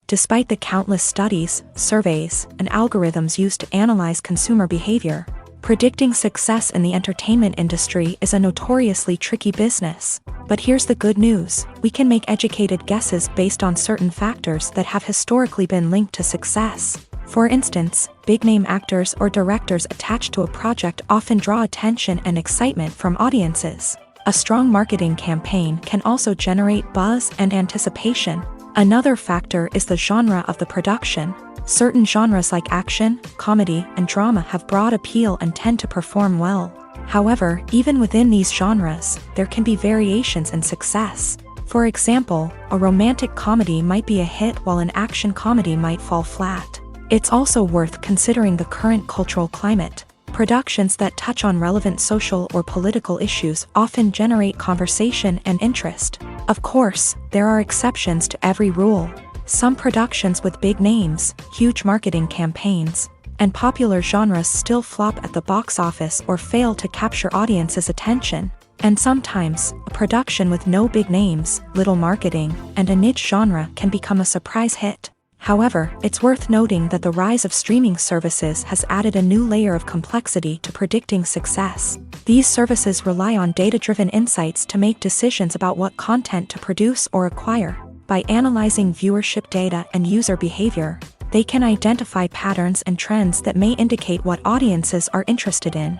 Despite the countless studies, surveys, and algorithms used to analyze consumer behavior, predicting success in the entertainment industry is a notoriously tricky business. But here's the good news: we can make educated guesses based on certain factors that have historically been linked to success. For instance, big-name actors or directors attached to a project often draw attention and excitement from audiences. A strong marketing campaign can also generate buzz and anticipation. Another factor is the genre of the production. Certain genres like action, comedy, and drama have broad appeal and tend to perform well. However, even within these genres, there can be variations in success. For example, a romantic comedy might be a hit while an action comedy might fall flat. It's also worth considering the current cultural climate. Productions that touch on relevant social or political issues often generate conversation and interest. Of course, there are exceptions to every rule. Some productions with big names, huge marketing campaigns, and popular genres still flop at the box office or fail to capture audiences' attention. And sometimes, a production with no big names, little marketing, and a niche genre can become a surprise hit. However, it's worth noting that the rise of streaming services has added a new layer of complexity to predicting success. These services rely on data-driven insights to make decisions about what content to produce or acquire. By analyzing viewership data and user behavior, they can identify patterns and trends that may indicate what audiences are interested in.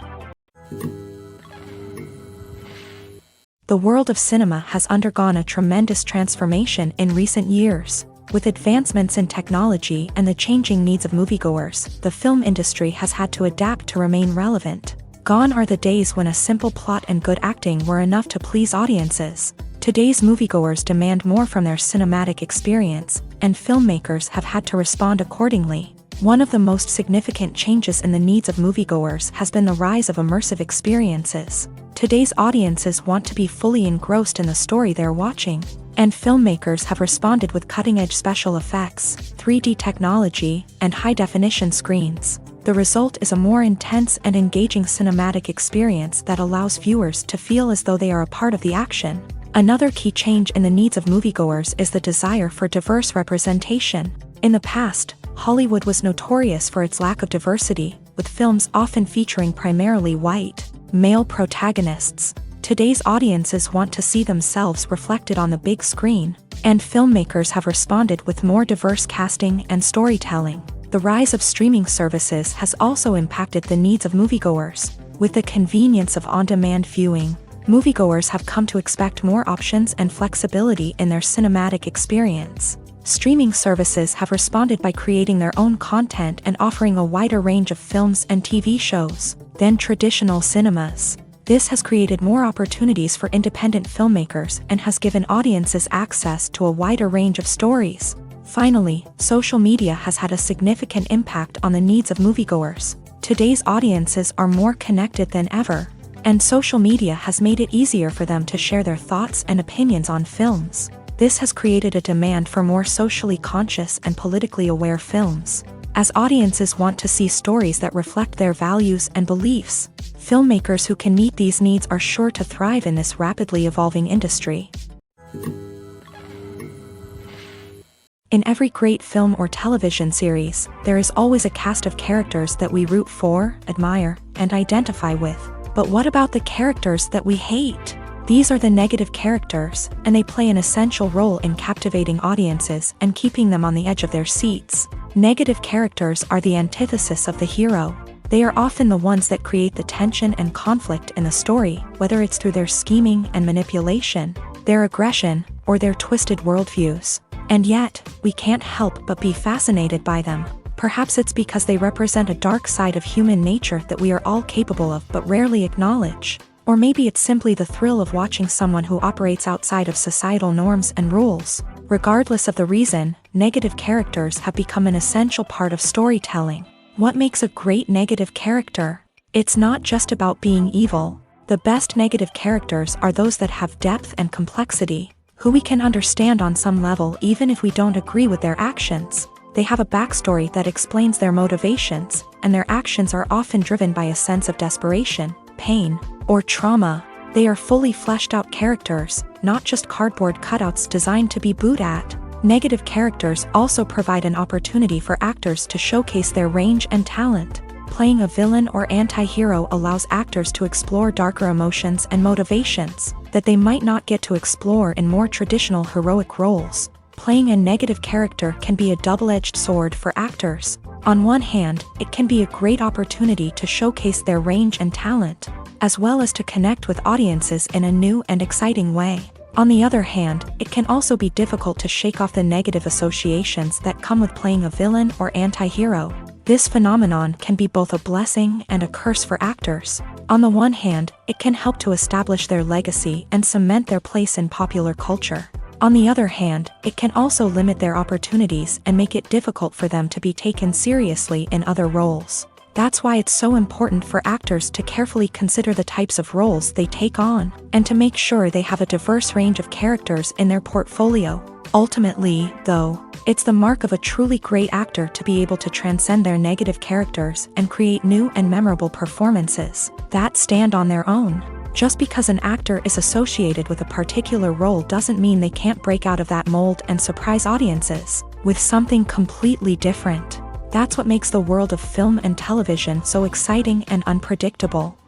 The world of cinema has undergone a tremendous transformation in recent years. With advancements in technology and the changing needs of moviegoers, the film industry has had to adapt to remain relevant. Gone are the days when a simple plot and good acting were enough to please audiences. Today's moviegoers demand more from their cinematic experience, and filmmakers have had to respond accordingly. One of the most significant changes in the needs of moviegoers has been the rise of immersive experiences. Today's audiences want to be fully engrossed in the story they're watching, and filmmakers have responded with cutting-edge special effects, 3D technology, and high-definition screens. The result is a more intense and engaging cinematic experience that allows viewers to feel as though they are a part of the action. Another key change in the needs of moviegoers is the desire for diverse representation. In the past, Hollywood was notorious for its lack of diversity, with films often featuring primarily white, male protagonists. Today's audiences want to see themselves reflected on the big screen, and filmmakers have responded with more diverse casting and storytelling. The rise of streaming services has also impacted the needs of moviegoers. With the convenience of on-demand viewing, moviegoers have come to expect more options and flexibility in their cinematic experience. Streaming services have responded by creating their own content and offering a wider range of films and TV shows than traditional cinemas. This has created more opportunities for independent filmmakers and has given audiences access to a wider range of stories. Finally, social media has had a significant impact on the needs of moviegoers. Today's audiences are more connected than ever, and social media has made it easier for them to share their thoughts and opinions on films. This has created a demand for more socially conscious and politically aware films. As audiences want to see stories that reflect their values and beliefs, filmmakers who can meet these needs are sure to thrive in this rapidly evolving industry. In every great film or television series, there is always a cast of characters that we root for, admire, and identify with. But what about the characters that we hate? These are the negative characters, and they play an essential role in captivating audiences and keeping them on the edge of their seats. Negative characters are the antithesis of the hero. They are often the ones that create the tension and conflict in the story, whether it's through their scheming and manipulation, their aggression, or their twisted worldviews. And yet, we can't help but be fascinated by them. Perhaps it's because they represent a dark side of human nature that we are all capable of but rarely acknowledge. Or maybe it's simply the thrill of watching someone who operates outside of societal norms and rules. Regardless of the reason, negative characters have become an essential part of storytelling. What makes a great negative character? It's not just about being evil. The best negative characters are those that have depth and complexity, who we can understand on some level even if we don't agree with their actions. They have a backstory that explains their motivations, and their actions are often driven by a sense of desperation, pain, or trauma. They are fully fleshed out characters, not just cardboard cutouts designed to be booed at. Negative characters also provide an opportunity for actors to showcase their range and talent. Playing a villain or anti-hero allows actors to explore darker emotions and motivations that they might not get to explore in more traditional heroic roles. Playing a negative character can be a double-edged sword for actors. On one hand, it can be a great opportunity to showcase their range and talent, as well as to connect with audiences in a new and exciting way. On the other hand, it can also be difficult to shake off the negative associations that come with playing a villain or anti-hero. This phenomenon can be both a blessing and a curse for actors. On the one hand, it can help to establish their legacy and cement their place in popular culture. On the other hand, it can also limit their opportunities and make it difficult for them to be taken seriously in other roles. That's why it's so important for actors to carefully consider the types of roles they take on, and to make sure they have a diverse range of characters in their portfolio. Ultimately, though, it's the mark of a truly great actor to be able to transcend their negative characters and create new and memorable performances that stand on their own. Just because an actor is associated with a particular role doesn't mean they can't break out of that mold and surprise audiences with something completely different. That's what makes the world of film and television so exciting and unpredictable.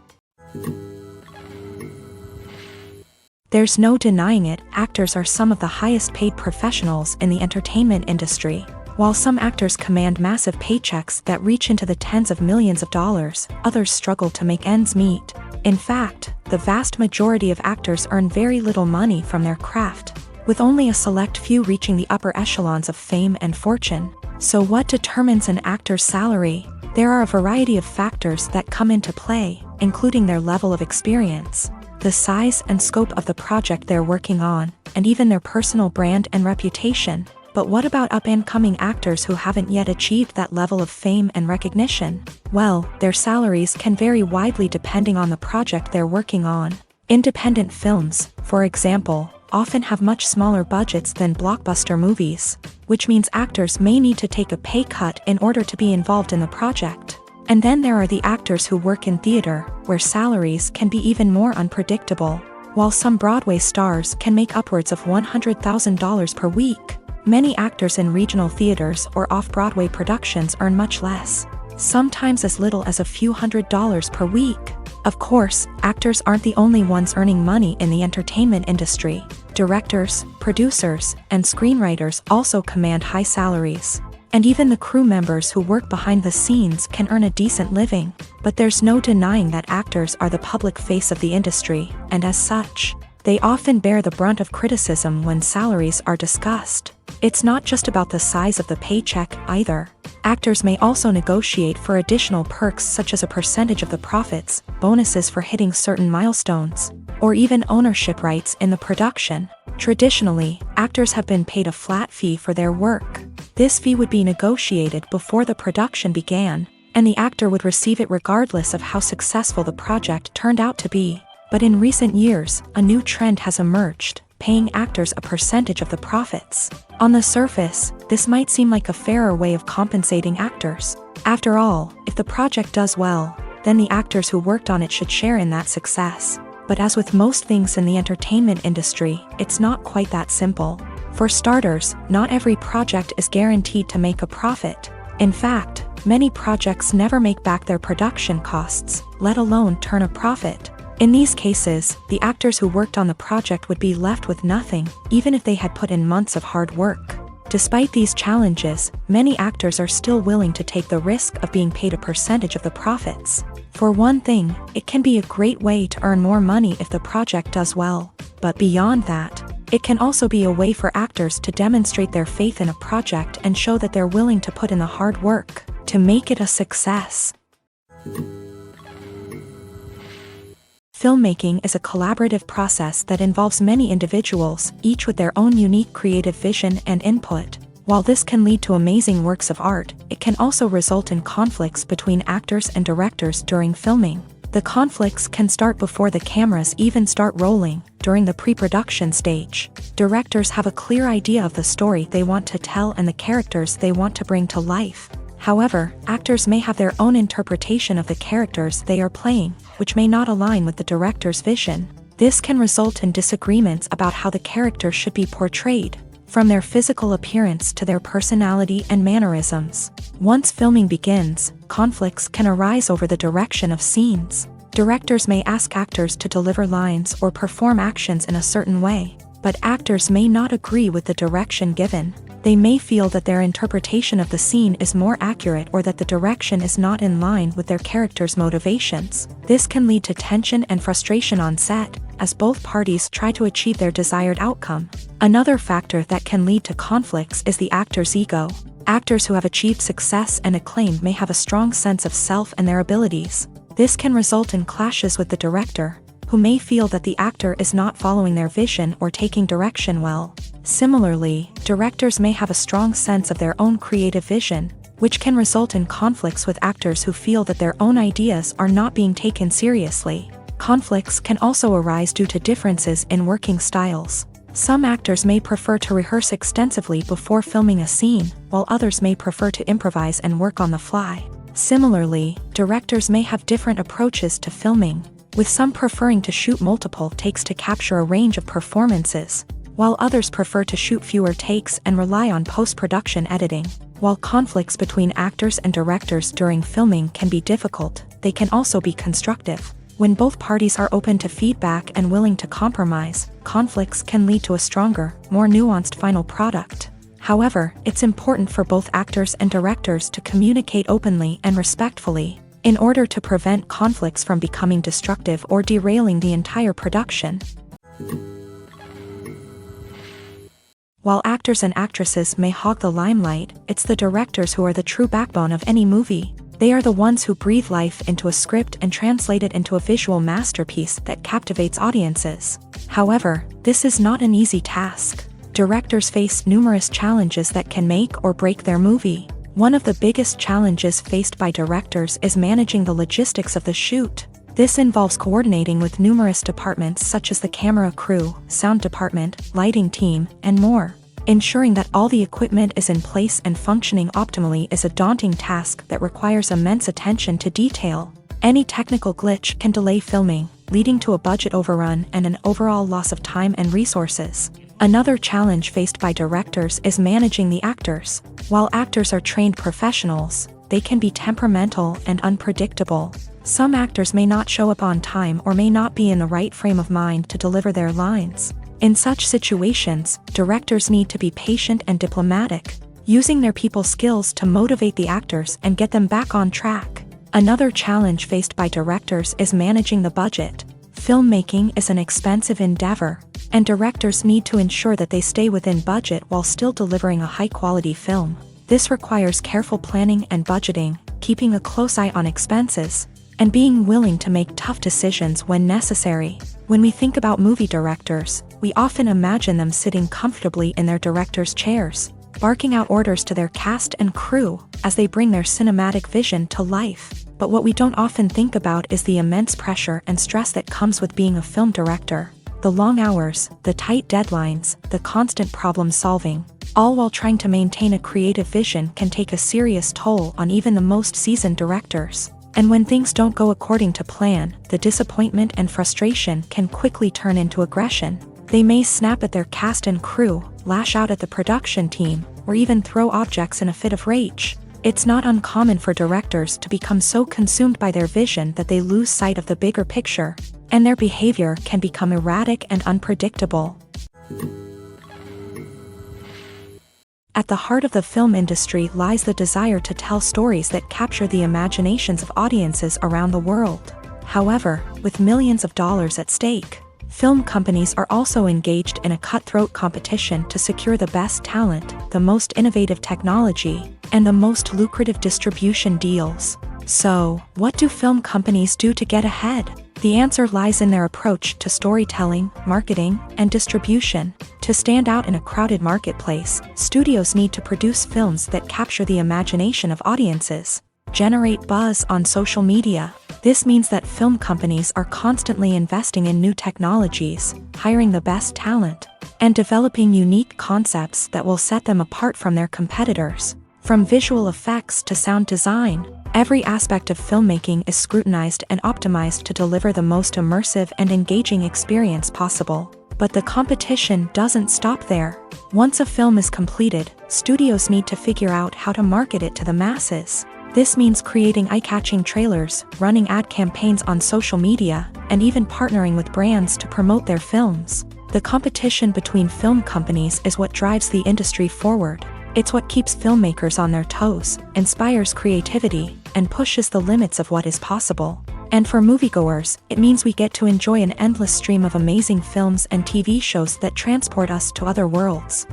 There's no denying it, actors are some of the highest paid professionals in the entertainment industry. While some actors command massive paychecks that reach into the tens of millions of dollars, others struggle to make ends meet. In fact, the vast majority of actors earn very little money from their craft, with only a select few reaching the upper echelons of fame and fortune. So what determines an actor's salary? There are a variety of factors that come into play, including their level of experience, the size and scope of the project they're working on, and even their personal brand and reputation. But what about up-and-coming actors who haven't yet achieved that level of fame and recognition? Well, their salaries can vary widely depending on the project they're working on. Independent films, for example, often have much smaller budgets than blockbuster movies, which means actors may need to take a pay cut in order to be involved in the project. And then there are the actors who work in theater, where salaries can be even more unpredictable. While some Broadway stars can make upwards of $100,000 per week, many actors in regional theaters or off-Broadway productions earn much less, sometimes as little as a few $100s per week. Of course, actors aren't the only ones earning money in the entertainment industry. Directors, producers, and screenwriters also command high salaries. And even the crew members who work behind the scenes can earn a decent living. But there's no denying that actors are the public face of the industry, and as such, they often bear the brunt of criticism when salaries are discussed. It's not just about the size of the paycheck, either. Actors may also negotiate for additional perks such as a percentage of the profits, bonuses for hitting certain milestones, or even ownership rights in the production. Traditionally, actors have been paid a flat fee for their work. This fee would be negotiated before the production began, and the actor would receive it regardless of how successful the project turned out to be. But in recent years, a new trend has emerged, paying actors a percentage of the profits. On the surface, this might seem like a fairer way of compensating actors. After all, if the project does well, then the actors who worked on it should share in that success. But as with most things in the entertainment industry, it's not quite that simple. For starters, not every project is guaranteed to make a profit. In fact, many projects never make back their production costs, let alone turn a profit. In these cases, the actors who worked on the project would be left with nothing, even if they had put in months of hard work. Despite these challenges, many actors are still willing to take the risk of being paid a percentage of the profits. For one thing, it can be a great way to earn more money if the project does well. But beyond that, it can also be a way for actors to demonstrate their faith in a project and show that they're willing to put in the hard work to make it a success. Filmmaking is a collaborative process that involves many individuals, each with their own unique creative vision and input. While this can lead to amazing works of art, it can also result in conflicts between actors and directors during filming. The conflicts can start before the cameras even start rolling, during the pre-production stage. Directors have a clear idea of the story they want to tell and the characters they want to bring to life. However, actors may have their own interpretation of the characters they are playing, which may not align with the director's vision. This can result in disagreements about how the character should be portrayed, from their physical appearance to their personality and mannerisms. Once filming begins, conflicts can arise over the direction of scenes. Directors may ask actors to deliver lines or perform actions in a certain way, but actors may not agree with the direction given. They may feel that their interpretation of the scene is more accurate or that the direction is not in line with their character's motivations. This can lead to tension and frustration on set, as both parties try to achieve their desired outcome. Another factor that can lead to conflicts is the actor's ego. Actors who have achieved success and acclaim may have a strong sense of self and their abilities. This can result in clashes with the director, who may feel that the actor is not following their vision or taking direction well. Similarly, directors may have a strong sense of their own creative vision, which can result in conflicts with actors who feel that their own ideas are not being taken seriously. Conflicts can also arise due to differences in working styles. Some actors may prefer to rehearse extensively before filming a scene, while others may prefer to improvise and work on the fly. Similarly, directors may have different approaches to filming, with some preferring to shoot multiple takes to capture a range of performances, while others prefer to shoot fewer takes and rely on post-production editing. While conflicts between actors and directors during filming can be difficult, they can also be constructive. When both parties are open to feedback and willing to compromise, conflicts can lead to a stronger, more nuanced final product. However, it's important for both actors and directors to communicate openly and respectfully, in order to prevent conflicts from becoming destructive or derailing the entire production. While actors and actresses may hog the limelight, it's the directors who are the true backbone of any movie. They are the ones who breathe life into a script and translate it into a visual masterpiece that captivates audiences. However, this is not an easy task. Directors face numerous challenges that can make or break their movie. One of the biggest challenges faced by directors is managing the logistics of the shoot. This involves coordinating with numerous departments such as the camera crew, sound department, lighting team, and more. Ensuring that all the equipment is in place and functioning optimally is a daunting task that requires immense attention to detail. Any technical glitch can delay filming, leading to a budget overrun and an overall loss of time and resources. Another challenge faced by directors is managing the actors. While actors are trained professionals, they can be temperamental and unpredictable. Some actors may not show up on time or may not be in the right frame of mind to deliver their lines. In such situations, directors need to be patient and diplomatic, using their people skills to motivate the actors and get them back on track. Another challenge faced by directors is managing the budget. Filmmaking is an expensive endeavor, and directors need to ensure that they stay within budget while still delivering a high-quality film. This requires careful planning and budgeting, keeping a close eye on expenses, and being willing to make tough decisions when necessary. When we think about movie directors, we often imagine them sitting comfortably in their director's chairs, barking out orders to their cast and crew as they bring their cinematic vision to life. But what we don't often think about is the immense pressure and stress that comes with being a film director. The long hours, the tight deadlines, the constant problem solving, all while trying to maintain a creative vision can take a serious toll on even the most seasoned directors. And when things don't go according to plan, the disappointment and frustration can quickly turn into aggression. They may snap at their cast and crew, lash out at the production team, or even throw objects in a fit of rage. It's not uncommon for directors to become so consumed by their vision that they lose sight of the bigger picture, and their behavior can become erratic and unpredictable. At the heart of the film industry lies the desire to tell stories that capture the imaginations of audiences around the world. However, with millions of dollars at stake, film companies are also engaged in a cutthroat competition to secure the best talent, the most innovative technology, and the most lucrative distribution deals. So, what do film companies do to get ahead? The answer lies in their approach to storytelling, marketing, and distribution. To stand out in a crowded marketplace, studios need to produce films that capture the imagination of audiences, generate buzz on social media. This means that film companies are constantly investing in new technologies, hiring the best talent, and developing unique concepts that will set them apart from their competitors. From visual effects to sound design, every aspect of filmmaking is scrutinized and optimized to deliver the most immersive and engaging experience possible. But the competition doesn't stop there. Once a film is completed, studios need to figure out how to market it to the masses. This means creating eye-catching trailers, running ad campaigns on social media, and even partnering with brands to promote their films. The competition between film companies is what drives the industry forward. It's what keeps filmmakers on their toes, inspires creativity, and pushes the limits of what is possible. And for moviegoers, it means we get to enjoy an endless stream of amazing films and TV shows that transport us to other worlds.